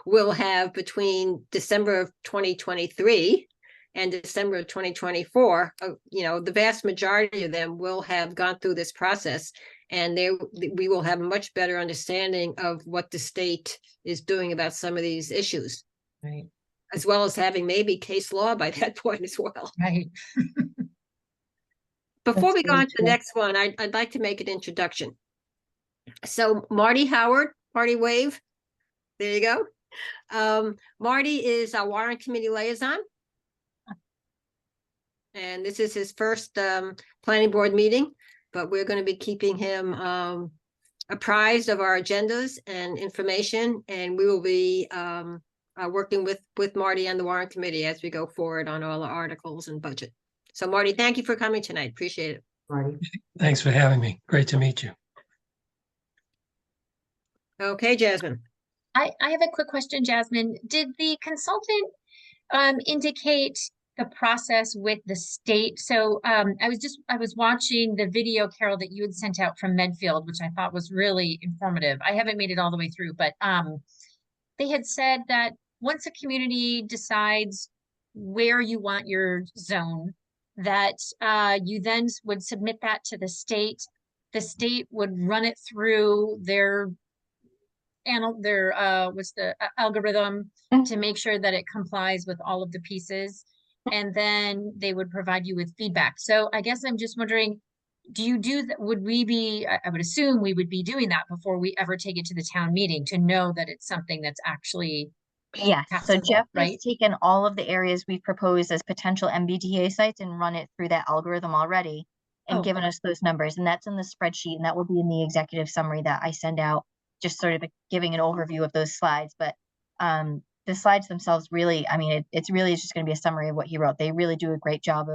will have between December of 2023 and December of 2024, the vast majority of them will have gone through this process, and we will have a much better understanding of what the state is doing about some of these issues, Right. as well as having maybe case law by that point as well. Right. Before That's we go very on to the true. next one, I'd like to make an introduction. So Marty Howard, Party Wave, there you go. Marty is our warrant committee liaison. And this is his first planning board meeting, but we're going to be keeping him apprised of our agendas and information, and we will be working with Marty and the warrant committee as we go forward on all the articles and budget. So Marty, thank you for coming tonight. Appreciate it. Marty. Thanks for having me. Great to meet you. Okay, Jasmine. I have a quick question, Jasmine. Did the consultant indicate the process with the state? So I was watching the video, Carol, that you had sent out from Medfield, which I thought was really informative. I haven't made it all the way through, but they had said that once a community decides where you want your zone, that you then would submit that to the state. The state would run it through their algorithm to make sure that it complies with all of the pieces, and then they would provide you with feedback. So I guess I'm just wondering, do you do that? Would we be, I would assume we would be doing that before we ever take it to the town meeting to know that it's something that's actually Yes, so passable, Jeff has right? taken all of the areas we've proposed as potential MBTA sites and run it through that algorithm already and Oh, given us those numbers, and that's in the spreadsheet, and that will be in the executive summary that I send out, just sort of giving an overview of those slides, but the slides themselves really, I mean, it's really just gonna be a summary of what he wrote. They really do a great job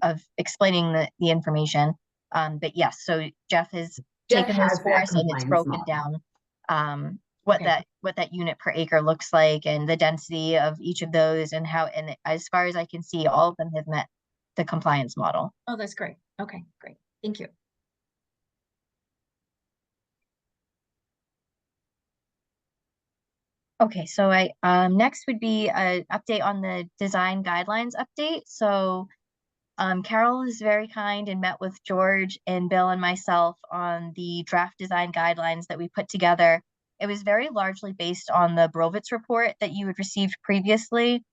of explaining the information. But yes, so Jeff has Jeff taken those has for that us and it's compliance broken model. down Okay. what that unit per acre looks like and the density of each of those and how, and as far as I can see, all of them have met the compliance model. Oh, that's great. Okay, great. Thank you. Okay, so next would be an update on the design guidelines update. So Carol is very kind and met with George and Bill and myself on the draft design guidelines that we put together. It was very largely based on the Brovitz report that you had received previously.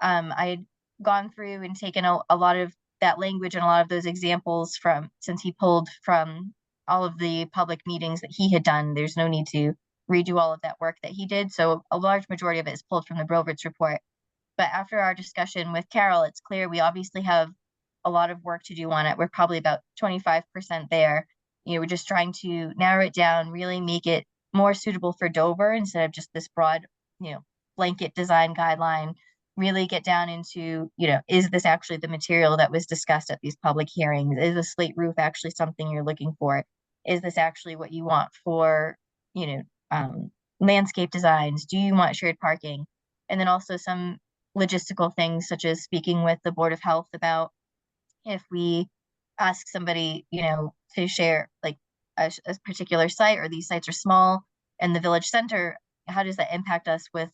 I had gone through and taken a lot of that language and a lot of those examples since he pulled from all of the public meetings that he had done. There's no need to redo all of that work that he did. So a large majority of it is pulled from the Brovitz report. But after our discussion with Carol, it's clear we obviously have a lot of work to do on it. We're probably about 25% there. You know, we're just trying to narrow it down, really make it more suitable for Dover instead of just this broad, blanket design guideline. Really get down into, is this actually the material that was discussed at these public hearings? Is a slate roof actually something you're looking for? Is this actually what you want for, landscape designs? Do you want shared parking? And then also some logistical things such as speaking with the Board of Health about if we ask somebody, to share like a particular site or these sites are small in the village center, how does that impact us with,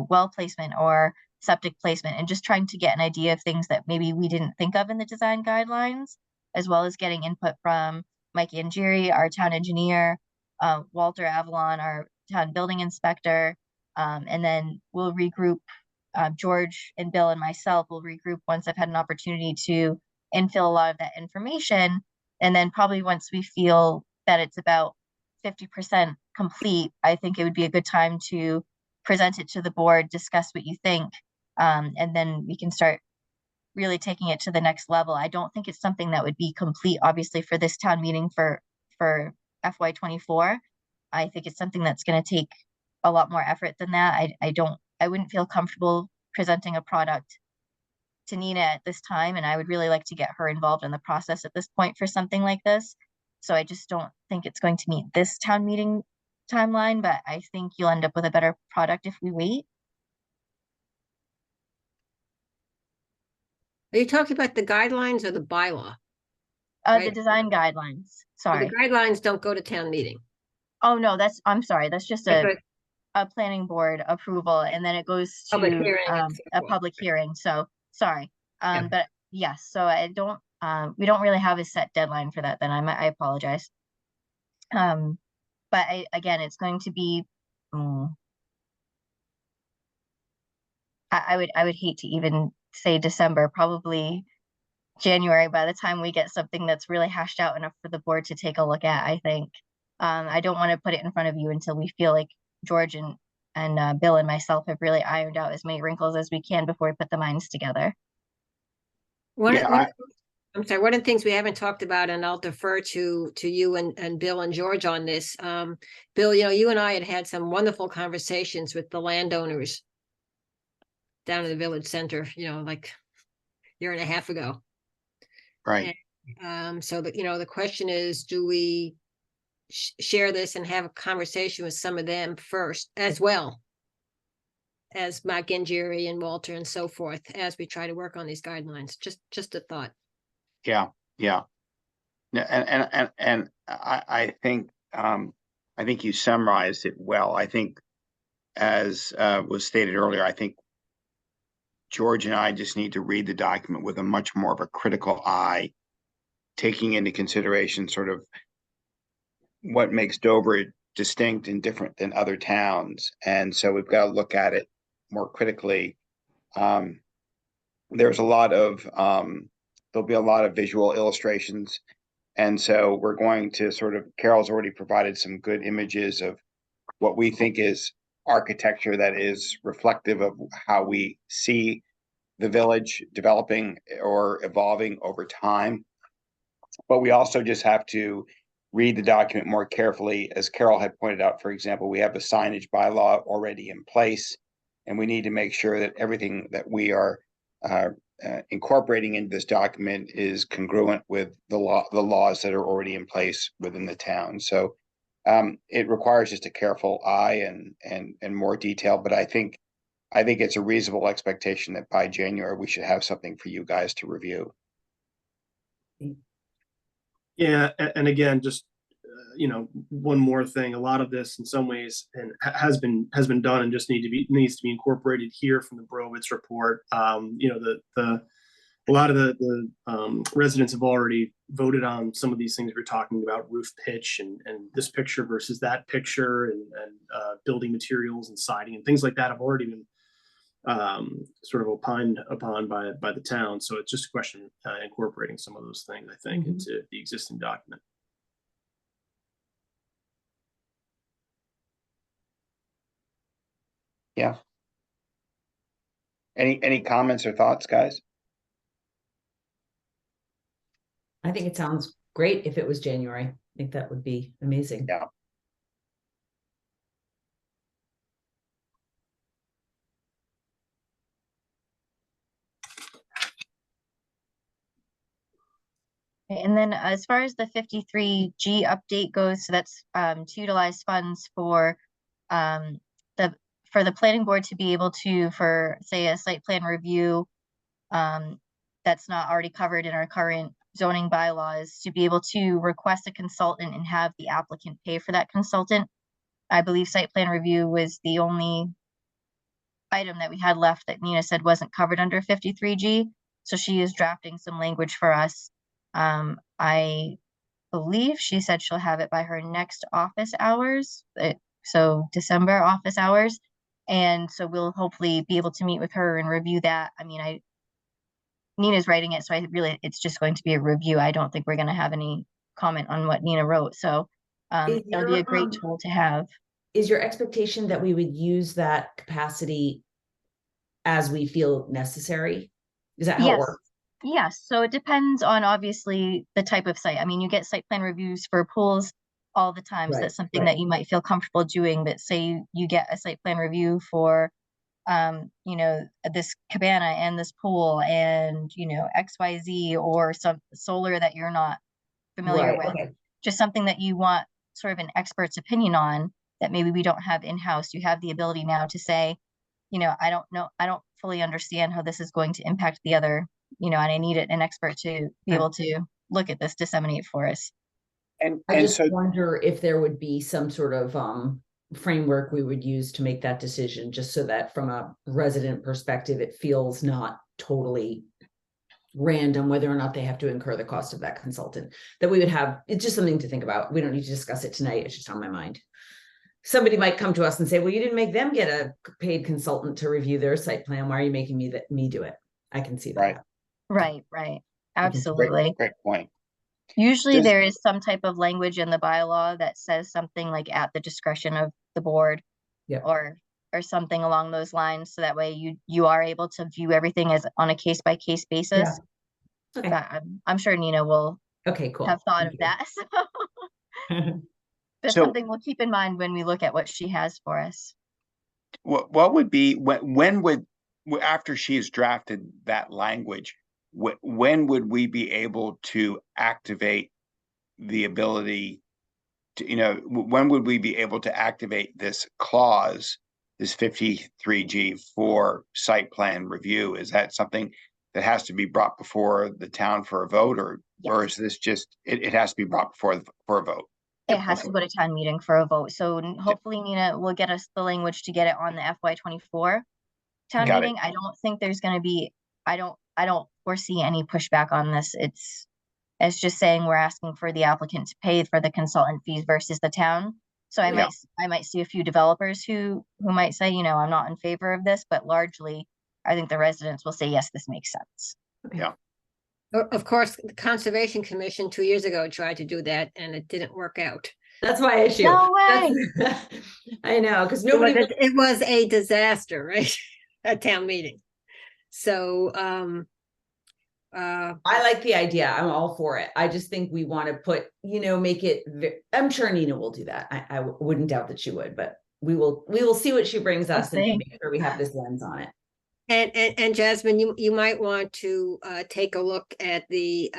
well placement or septic placement, and just trying to get an idea of things that maybe we didn't think of in the design guidelines, as well as getting input from Mike Angieri, our town engineer, Walter Avalon, our town building inspector, and then we'll regroup. George and Bill and myself will regroup once I've had an opportunity to infill a lot of that information. And then probably once we feel that it's about 50% complete, I think it would be a good time to present it to the board, discuss what you think, and then we can start really taking it to the next level. I don't think it's something that would be complete, obviously, for this town meeting for FY24. I think it's something that's going to take a lot more effort than that. I wouldn't feel comfortable presenting a product to Nina at this time, and I would really like to get her involved in the process at this point for something like this. So I just don't think it's going to meet this town meeting timeline, but I think you'll end up with a better product if we wait. Are you talking about the guidelines or the bylaw? The Right. design guidelines, So sorry. the guidelines don't go to town meeting. Oh, no, I'm sorry, that's just Okay. a planning board approval, and then it goes Public to hearing and so a forth. public hearing, so, sorry. Yeah. But yes, so I don't, we don't really have a set deadline for that, then I apologize. But again, it's going to be, I would hate to even say December, probably January, by the time we get something that's really hashed out enough for the board to take a look at, I think. I don't want to put it in front of you until we feel like George and Bill and myself have really ironed out as many wrinkles as we can before we put the minds together. I'm sorry, one of the things we haven't talked about, and I'll defer to you and Bill and George on this. Bill, you and I had some wonderful conversations with the landowners down in the village center, like a year and a half ago. Right. So the question is, do we share this and have a conversation with some of them first, as well as Mike Angieri and Walter and so forth, as we try to work on these guidelines? Just a thought. Yeah. And I think you summarized it well. I think, as was stated earlier, I think George and I just need to read the document with a much more of a critical eye, taking into consideration sort of what makes Dover distinct and different than other towns. And so we've got to look at it more critically. There's a lot of, there'll be a lot of visual illustrations And so we're going to sort of, Carol's already provided some good images of what we think is architecture that is reflective of how we see the village developing or evolving over time. But we also just have to read the document more carefully. As Carol had pointed out, for example, we have a signage bylaw already in place, and we need to make sure that everything that we are incorporating into this document is congruent with the laws that are already in place within the town. So it requires just a careful eye and more detail, but I think it's a reasonable expectation that by January we should have something for you guys to review. Yeah, and again, just one more thing. A lot of this, in some ways, and has been done, and just needs to be incorporated here from the Brovitz report. A lot of the residents have already voted on some of these things we're talking about, roof pitch and this picture versus that picture, and building materials and siding and things like that have already been sort of opined upon by the town. So it's just a question of incorporating some of those things, I think, into the existing document. Yeah. Any comments or thoughts, guys? I think it sounds great if it was January. I think that would be amazing. Yeah. And then as far as the 53G update goes, so that's to utilize funds for the planning board to be able to, for say a site plan review that's not already covered in our current zoning bylaws, to be able to request a consultant and have the applicant pay for that consultant. I believe site plan review was the only item that we had left that Nina said wasn't covered under 53G. So she is drafting some language for us. I believe she said she'll have it by her next office hours, so December office hours. And so we'll hopefully be able to meet with her and review that. I mean, Nina's writing it, so it's just going to be a review. I don't think we're going to have any comment on what Nina wrote. So it'll be a great tool to have. Is your expectation that we would use that capacity as we feel necessary? Is that how it works? Yes, so it depends on obviously the type of site. I mean, you get site plan reviews for pools all the time. So that's something that you might feel comfortable doing. But say you get a site plan review for, this cabana and this pool and, XYZ, or some solar that you're not familiar with. Okay. Just something that you want sort of an expert's opinion on that maybe we don't have in-house. You have the ability now to say, I don't know, I don't fully understand how this is going to impact the other, and I need an expert to be able to look at this, disseminate for us. And I just wonder if there would be some sort of framework we would use to make that decision, just so that from a resident perspective, it feels not totally random whether or not they have to incur the cost of that consultant. That we would have, it's just something to think about. We don't need to discuss it tonight. It's just on my mind. Somebody might come to us and say, well, you didn't make them get a paid consultant to review their site plan. Why are you making me do it? I can see that. Right. Absolutely. Great point. Usually there is some type of language in the bylaw that says something like at the discretion of the board, or something along those lines. So that way you are able to view everything as on a case by case basis. Yeah. Okay. But I'm sure Nina will have thought of that. So that's something we'll keep in mind when we look at what she has for us. What would be, when would, after she has drafted that language, when would we be able to activate the ability to, when would we be able to activate this clause, this 53G for site plan review? Is that something that has to be brought before the town for a vote, or is this just, it has to be brought before for a vote? It has to go to town meeting for a vote. So hopefully Nina will get us the language to get it on the FY24 town meeting. I don't think there's going to be, I don't foresee any pushback on this. It's just saying we're asking for the applicant to pay for the consultant fees versus the town. So I might see a few developers who might say, I'm not in favor of this, but largely I think the residents will say, yes, this makes sense. Yeah. Of course, the Conservation Commission 2 years ago tried to do that and it didn't work out. That's my issue. No way. I know, because It was, nobody, it was a disaster, right? At town meeting. So, I like the idea. I'm all for it. I just think we want to put, make it, I'm sure Nina will do that. I wouldn't doubt that she would, but we will see what she brings us and see. make sure we have this lens on it. and Jasmine, you might want to take a look at the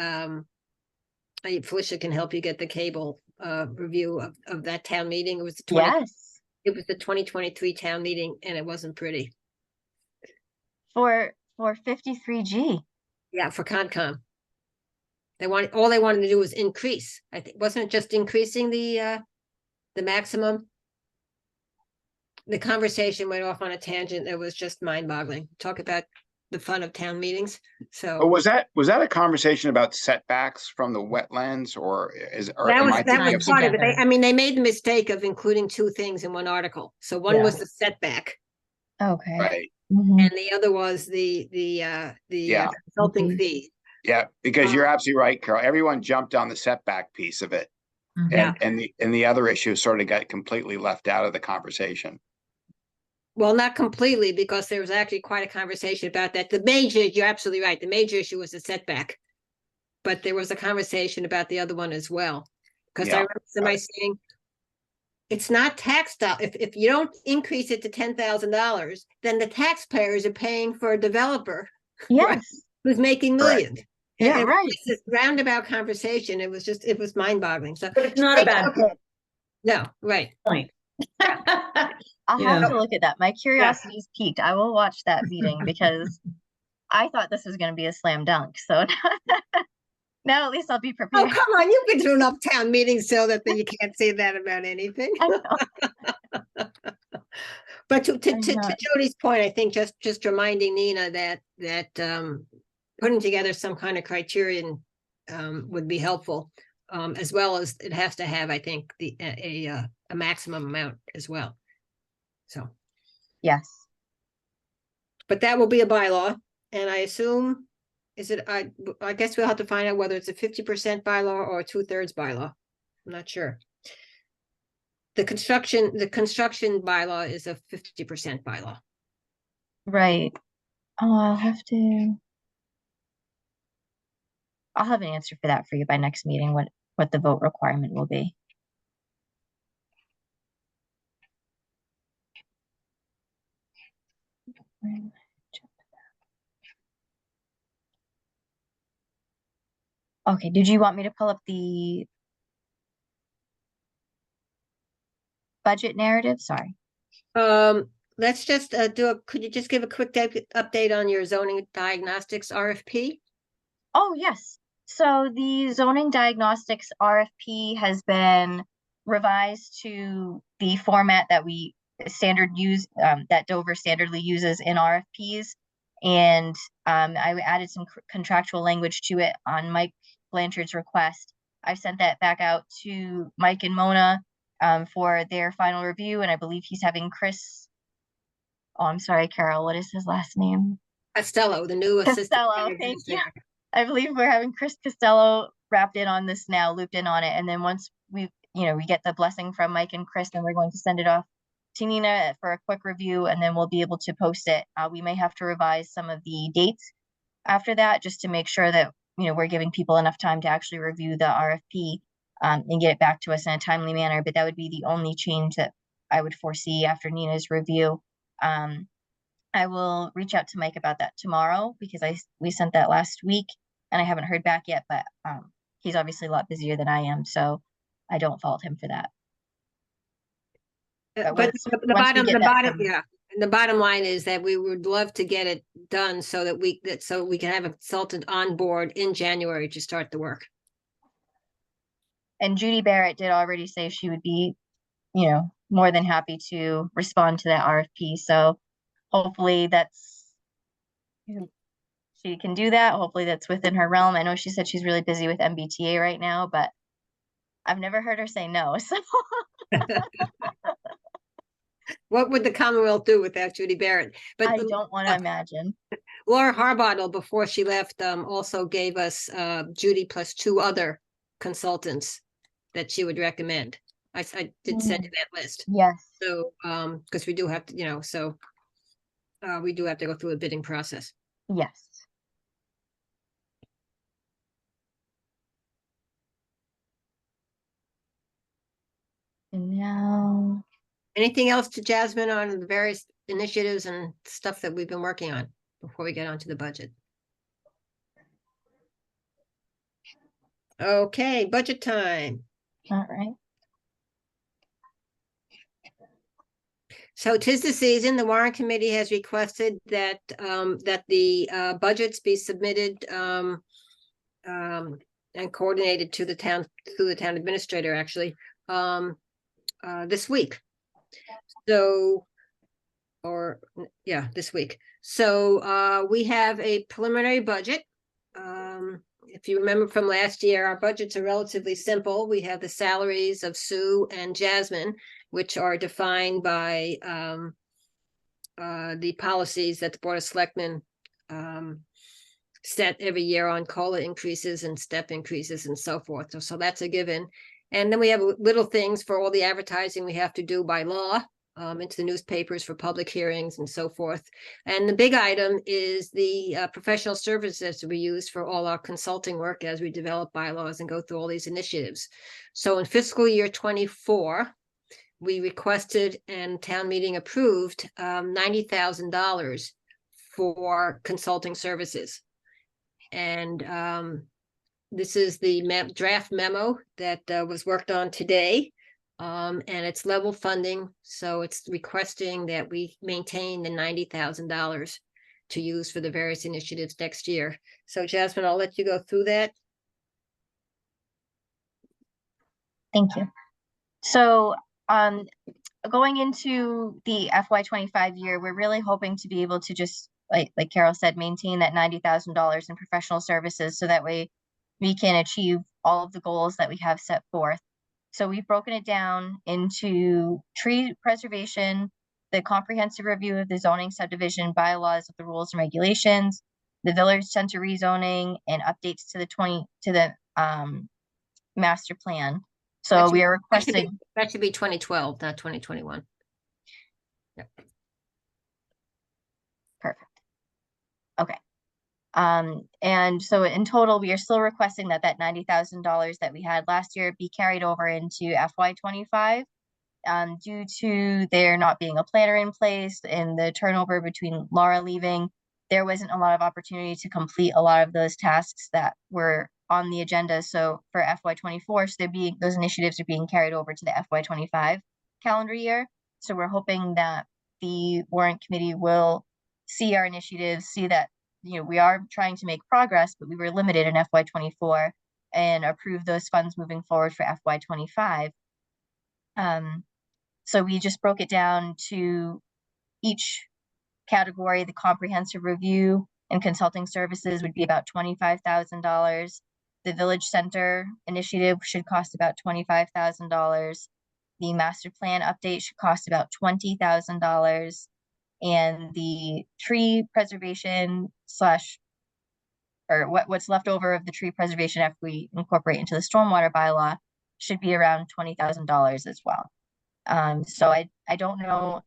Felicia can help you get the cable review of that town meeting. It was the Yes, it was the 2023 town meeting and it wasn't pretty. for 53G. Yeah, for Concom. All they wanted to do was increase. I think, wasn't it just increasing the maximum? The conversation went off on a tangent that was just mind-boggling. Talk about the fun of town meetings. So But was that a conversation about setbacks from the wetlands or that am was I that thinking was of part of it. together. I mean, they made the mistake of including two things in one article. So one Yeah. was the setback, Okay. right? Mhm. and the other was the Yeah. consulting Mhm. fee. Yeah, because you're absolutely right, Carol. Everyone jumped on the setback piece of it. Mhm. Yeah. And the other issue sort of got completely left out of the conversation. Well, not completely, because there was actually quite a conversation about that. You're absolutely right. The major issue was the setback. But there was a conversation about the other one as well. Because I Yeah, remember somebody saying, it's not taxed out. If you don't increase it to $10,000, then the taxpayers are paying for a developer Yes, who's making Correct. millions. yeah, And right. it's this roundabout conversation. It was mind-boggling. So But it's not a bad no, right. point. I'll Yeah. have to look at that. My curiosity is piqued. I will watch that meeting because I thought this was going to be a slam dunk. So now at least I'll be Oh, prepared. come on. You've been to enough town meetings so that you can't say that about anything. I know. But to I know. Jody's point, I think just reminding Nina that putting together some kind of criterion would be helpful, as well as it has to have, I think, a maximum amount as well. So, Yes. but that will be a bylaw, and I assume, I guess we'll have to find out whether it's a 50% bylaw or a 2/3 bylaw. I'm not sure. The construction bylaw is a 50% bylaw. Right. Oh, I'll have an answer for that for you by next meeting, what the vote requirement will be. Okay, did you want me to pull up the budget narrative? Sorry. Let's just could you just give a quick update on your zoning diagnostics RFP? Oh, yes. So the zoning diagnostics RFP has been revised to the format that we that Dover standardly uses in RFPs. And I added some contractual language to it on Mike Blanchard's request. I sent that back out to Mike and Mona for their final review, and I believe he's having Chris. Oh, I'm sorry, Carol. What is his last name? Costello, the new assistant. Costello, thank you. I believe we're having Chris Costello wrapped in on this now, looped in on it. And then once we get the blessing from Mike and Chris, then we're going to send it off to Nina for a quick review, and then we'll be able to post it. We may have to revise some of the dates after that, just to make sure that, we're giving people enough time to actually review the RFP and get it back to us in a timely manner. But that would be the only change that I would foresee after Nina's review. I will reach out to Mike about that tomorrow, because we sent that last week and I haven't heard back yet, but he's obviously a lot busier than I am, so I don't fault him for that. But the bottom line is that we would love to get it done so that we can have a consultant on board in January to start the work. And Judy Barrett did already say she would be, more than happy to respond to that RFP. So hopefully she can do that. Hopefully that's within her realm. I know she said she's really busy with MBTA right now, but I've never heard her say no. So what would the Commonwealth do without Judy Barrett? But I don't want to imagine. Laura Harbottle, before she left, also gave us Judy plus 2 other consultants that she would recommend. I did send you that list. Yes. So, because we do have to, we do have to go through a bidding process. Yes. And now, Anything else to Jasmine on the various initiatives and stuff that we've been working on before we get onto the budget? Okay, budget time. all right. So 'tis the season, the warrant committee has requested that the budgets be submitted and coordinated to the town, through the town administrator, actually, this week. So, this week. So we have a preliminary budget. If you remember from last year, our budgets are relatively simple. We have the salaries of Sue and Jasmine, which are defined by the policies that the Board of Selectmen set every year on COLA increases and step increases and so forth. So that's a given. And then we have little things for all the advertising we have to do by law into the newspapers for public hearings and so forth. And the big item is the professional services we use for all our consulting work as we develop bylaws and go through all these initiatives. So in fiscal year 24, we requested and town meeting approved $90,000 for consulting services. And this is the draft memo that was worked on today. And it's level funding, so it's requesting that we maintain the $90,000 to use for the various initiatives next year. So Jasmine, I'll let you go through that. Thank you. So, going into the FY25 year, we're really hoping to be able to just, like Carol said, maintain that $90,000 in professional services, so that way we can achieve all of the goals that we have set forth. So we've broken it down into tree preservation, the comprehensive review of the zoning subdivision bylaws of the rules and regulations, the village center rezoning, and updates to the master plan. So we are requesting. That should be 2012, not 2021. Yep. Perfect. Okay. And so in total, we are still requesting that $90,000 that we had last year be carried over into FY25. Due to there not being a planner in place and the turnover between Laura leaving, there wasn't a lot of opportunity to complete a lot of those tasks that were on the agenda. So for FY24, so those initiatives are being carried over to the FY25 calendar year. So we're hoping that the warrant committee will see our initiatives, see that we are trying to make progress, but we were limited in FY24, and approve those funds moving forward for FY25. So we just broke it down to each category. The comprehensive review and consulting services would be about $25,000. The village center initiative should cost about $25,000. The master plan update should cost about $20,000. And the tree preservation what's left over of the tree preservation after we incorporate into the stormwater bylaw should be around $20,000 as well. So I don't know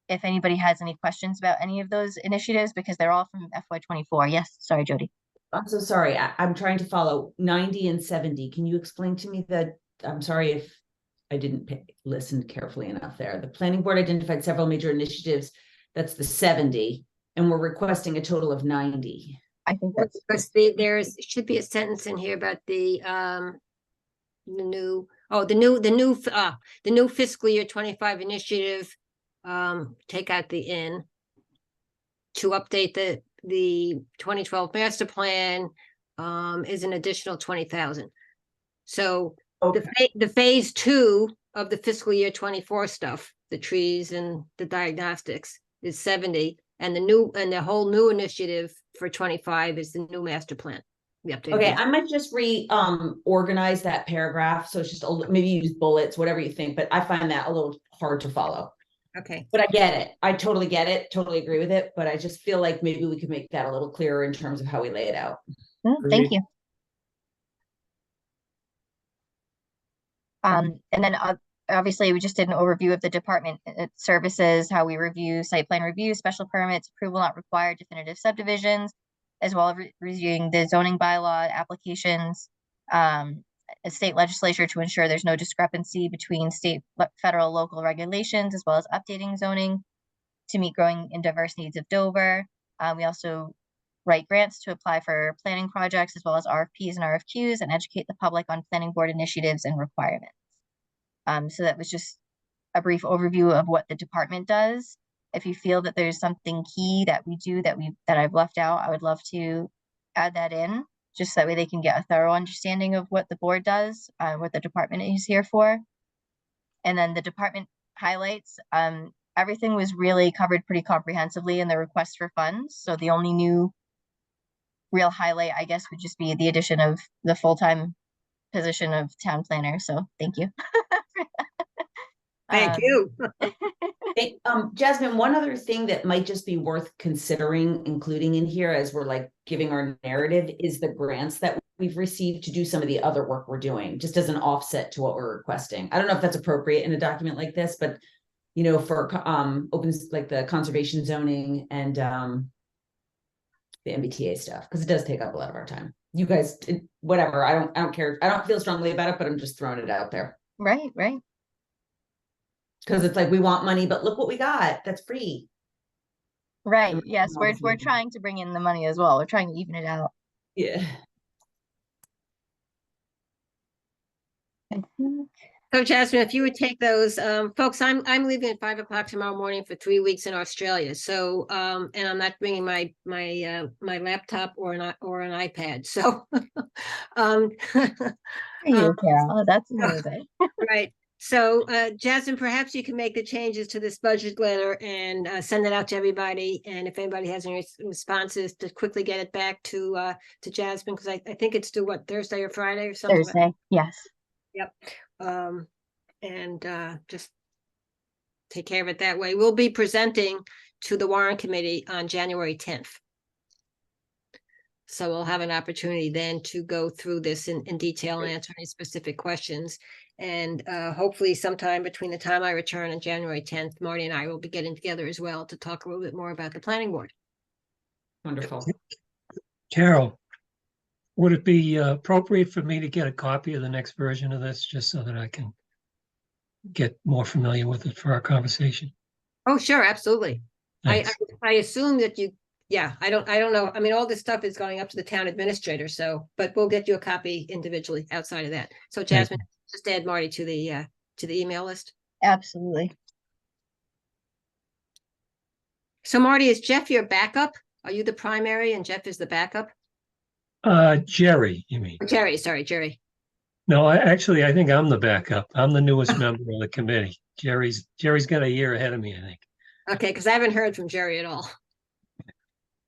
if anybody has any questions about any of those initiatives, because they're all from FY24. Yes, sorry, Jody. I'm so sorry. I'm trying to follow 90 and 70. Can you explain to me I'm sorry if I didn't listen carefully enough there. The planning board identified several major initiatives. That's the 70, and we're requesting a total of 90. I think that's because there should be a sentence in here about the new fiscal year 25 initiative. Take out the "in" to update the 2012 master plan is an additional 20,000. So the phase 2 of the fiscal year 24 stuff, the trees and the diagnostics, is 70, and the whole new initiative for 25 is the new master plan. Okay, I might just organize that paragraph, so it's just maybe use bullets, whatever you think, but I find that a little hard to follow. Okay. But I get it. I totally get it. Totally agree with it. But I just feel like maybe we could make that a little clearer in terms of how we lay it out. Thank Agreed. you. And then obviously we just did an overview of the department services, how we review site plan review, special permits, approval not required, definitive subdivisions, as well as reviewing the zoning bylaw applications, a state legislature to ensure there's no discrepancy between state, federal, local regulations, as well as updating zoning to meet growing and diverse needs of Dover. We also write grants to apply for planning projects, as well as RFPs and RFQs, and educate the public on planning board initiatives and requirements. So that was just a brief overview of what the department does. If you feel that there's something key that we do that I've left out, I would love to add that in, just that way they can get a thorough understanding of what the board does, what the department is here for. And then the department highlights, everything was really covered pretty comprehensively in the request for funds. So the only new real highlight, I guess, would just be the addition of the full-time position of town planner. So thank you. Thank you. Hey, Jasmine, one other thing that might just be worth considering including in here as we're like giving our narrative is the grants that we've received to do some of the other work we're doing, just as an offset to what we're requesting. I don't know if that's appropriate in a document like this, but you know, for opens like the conservation zoning and the MBTA stuff, because it does take up a lot of our time. You guys, whatever. I don't care. I don't feel strongly about it, but I'm just throwing it out there. Right. Because it's like we want money, but look what we got. That's free. Right. Yes, we're trying to bring in the money as well. We're trying to even it out. Yeah. I think. So Jasmine, if you would take those, folks, I'm leaving at 5 o'clock tomorrow morning for 3 weeks in Australia. So, and I'm not bringing my laptop or an iPad. So, You, Carol. That's amazing. right. So, Jasmine, perhaps you can make the changes to this budget letter and send it out to everybody. And if anybody has any responses, to quickly get it back to Jasmine, because I think it's due what, Thursday or Friday or something. Thursday. Yes. Yep. And just take care of it that way. We'll be presenting to the warrant committee on January 10th. So we'll have an opportunity then to go through this in detail and answer any specific questions. And hopefully sometime between the time I return on January 10th, Marty and I will be getting together as well to talk a little bit more about the planning board. Wonderful. Carol, would it be appropriate for me to get a copy of the next version of this, just so that I can get more familiar with it for our conversation? Oh, sure, absolutely. I Thanks. assume that you, yeah, I don't know. I mean, all this stuff is going up to the town administrator, so, but we'll get you a copy individually outside of that. So Jasmine, just add Marty to the email list. Absolutely. So Marty, is Jeff your backup? Are you the primary and Jeff is the backup? Jerry, you mean? Jerry, sorry, Jerry. No, I think I'm the backup. I'm the newest member of the committee. Jerry's got a year ahead of me, I think. Okay, because I haven't heard from Jerry at all.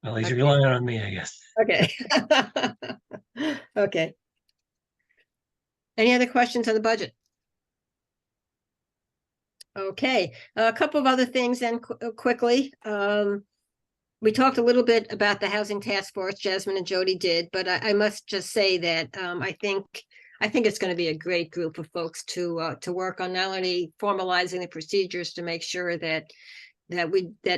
Well, he's Okay. relying on me, I guess. Okay. Okay. Any other questions on the budget? Okay, a couple of other things then quickly. We talked a little bit about the housing task force, Jasmine and Jody did, but I must just say that I think it's going to be a great group of folks to work on, not only formalizing the procedures to make sure that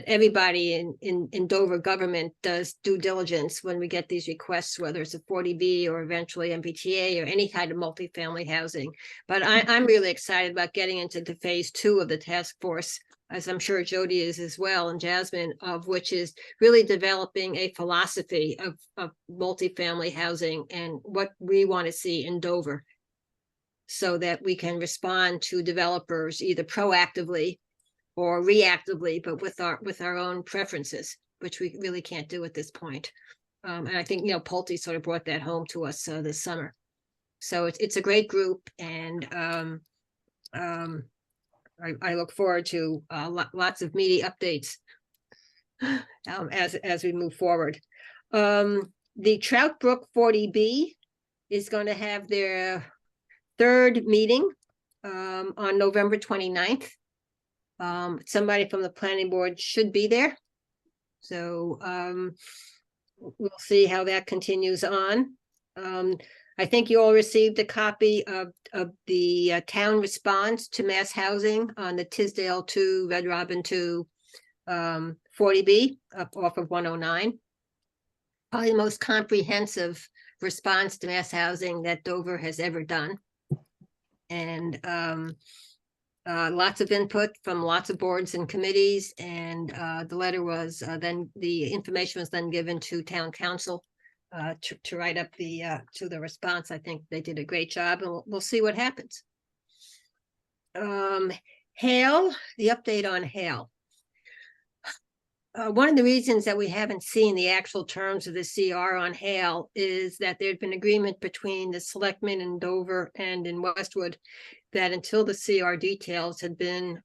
everybody in Dover government does due diligence when we get these requests, whether it's a 40B or eventually MBTA or any kind of multifamily housing. But I'm really excited about getting into the phase 2 of the task force, as I'm sure Jody is as well, and Jasmine, of which is really developing a philosophy of multifamily housing and what we want to see in Dover, so that we can respond to developers either proactively or reactively, but with our own preferences, which we really can't do at this point. And I think, Pulte sort of brought that home to us this summer. So it's a great group, and I look forward to lots of meaty updates as we move forward. The Trout Brook 40B is going to have their third meeting on November 29th. Somebody from the planning board should be there. So we'll see how that continues on. I think you all received a copy of the town response to mass housing on the Tisdale 2, Red Robin 2, 40B up off of 109. Probably the most comprehensive response to mass housing that Dover has ever done. And lots of input from lots of boards and committees, and the letter was then the information was then given to town council to write up to the response. I think they did a great job, and we'll see what happens. Hale, the update on Hale. One of the reasons that we haven't seen the actual terms of the CR on Hale is that there'd been agreement between the selectmen in Dover and in Westwood that until the CR details had been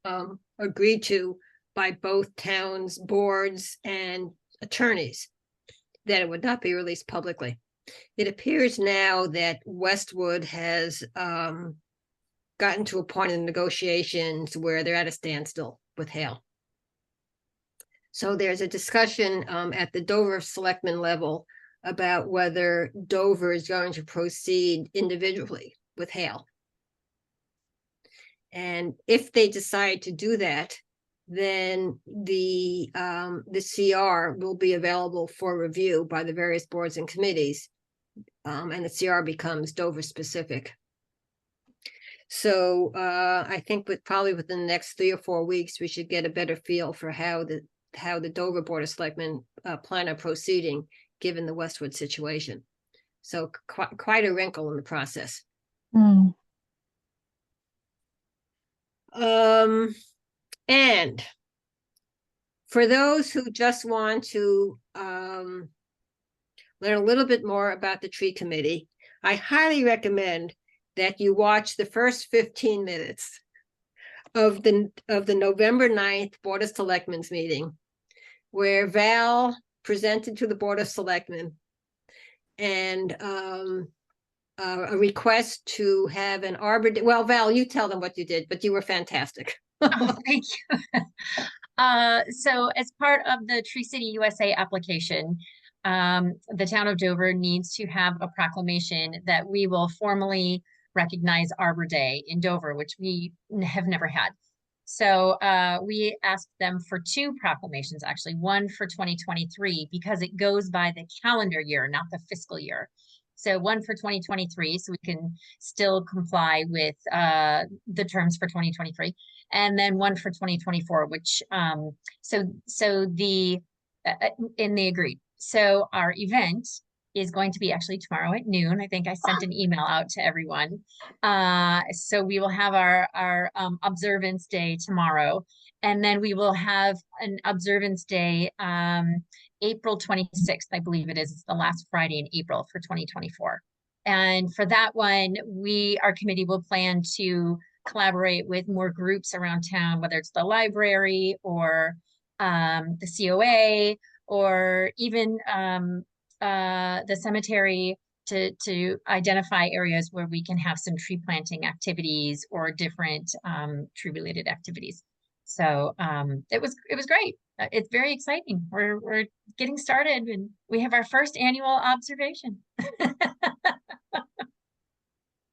agreed to by both towns, boards, and attorneys, that it would not be released publicly. It appears now that Westwood has gotten to a point in negotiations where they're at a standstill with Hale. So there's a discussion at the Dover selectmen level about whether Dover is going to proceed individually with Hale. And if they decide to do that, then the CR will be available for review by the various boards and committees, and the CR becomes Dover specific. So I think probably within the next 3 or 4 weeks, we should get a better feel for how the Dover Board of Selectmen plan on proceeding, given the Westwood situation. So quite a wrinkle in the process. And for those who just want to learn a little bit more about the tree committee, I highly recommend that you watch the first 15 minutes of the November 9th Board of Selectmen's meeting, where Val presented to the Board of Selectmen and a request to have an Arbor Day. Well, Val, you tell them what you did, but you were fantastic. Oh, thank you. So as part of the Tree City USA application, the town of Dover needs to have a proclamation that we will formally recognize Arbor Day in Dover, which we have never had. So we asked them for 2 proclamations, actually, one for 2023, because it goes by the calendar year, not the fiscal year. So one for 2023, so we can still comply with the terms for 2023, and then one for 2024, which so the in the agreed. So our event is going to be actually tomorrow at noon. I think I sent an email out to everyone. So we will have our observance day tomorrow, and then we will have an observance day April 26th, I believe it is. It's the last Friday in April for 2024. And for that one, our committee will plan to collaborate with more groups around town, whether it's the library or the COA, or even the cemetery, to identify areas where we can have some tree planting activities or different tree related activities. So it was great. It's very exciting. We're getting started, and we have our first annual observation.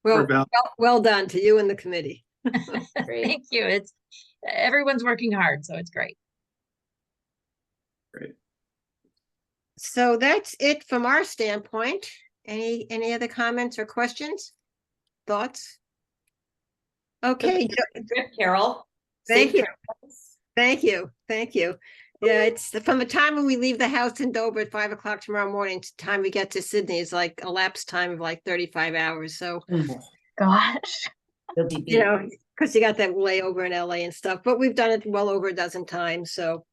Well done to you and the committee. Thank you. Everyone's working hard, so it's great. Great. So that's it from our standpoint. Any other comments or questions? Thoughts? Okay. Good, Carol. Thank Safe you. Thank you. Thank you. Yeah, it's from the time when we leave the house in Dover at 5 o'clock tomorrow morning to the time we get to Sydney is like elapsed time of like 35 hours. So, Gosh. you know, because you got that layover in LA and stuff, but we've done it well over a dozen times. So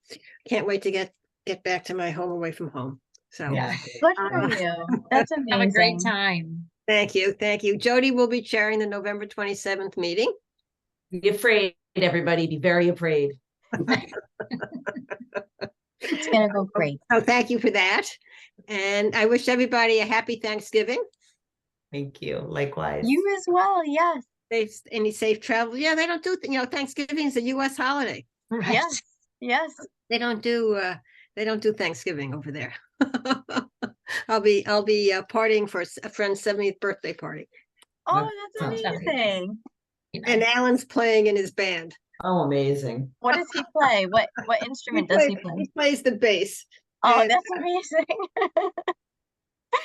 can't wait to get back to my home away from home. So Yeah. Good for you. That's amazing. Have a great time. Thank you. Thank you. Jody will be chairing the November 27th meeting. Be afraid, everybody. Be very afraid. It's gonna go great. So thank you for that. And I wish everybody a happy Thanksgiving. Thank you. Likewise. You as well, yes. Any safe travel. Yeah, they don't do, Thanksgiving is a US holiday. Right. Yes, yes. They don't do Thanksgiving over there. I'll be partying for a friend's 70th birthday party. Oh, sounds that's great. amazing. And Alan's playing in his band. Oh, amazing. What does he play? What instrument does he play? He plays the bass. Oh, and, that's amazing.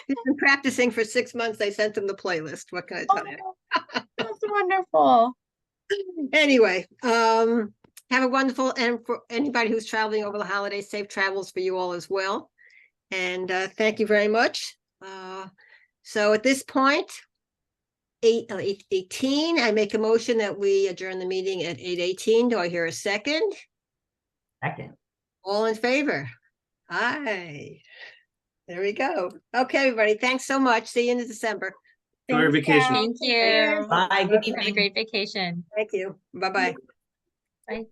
He's been practicing for 6 months. I sent him the playlist. What can I tell you? Oh, that's wonderful. Anyway, have a wonderful, and for anybody who's traveling over the holidays, safe travels for you all as well. And thank you very much. So at this point, 8:18, I make a motion that we adjourn the meeting at 8:18. Do I hear a second? Second. All in favor? Aye. There we go. Okay, everybody. Thanks so much. See you in December. Enjoy your Thanks, vacation. Carol. Thank Take care. you. Bye. Good Have a evening. great vacation. Thank you. Bye-bye. Bye.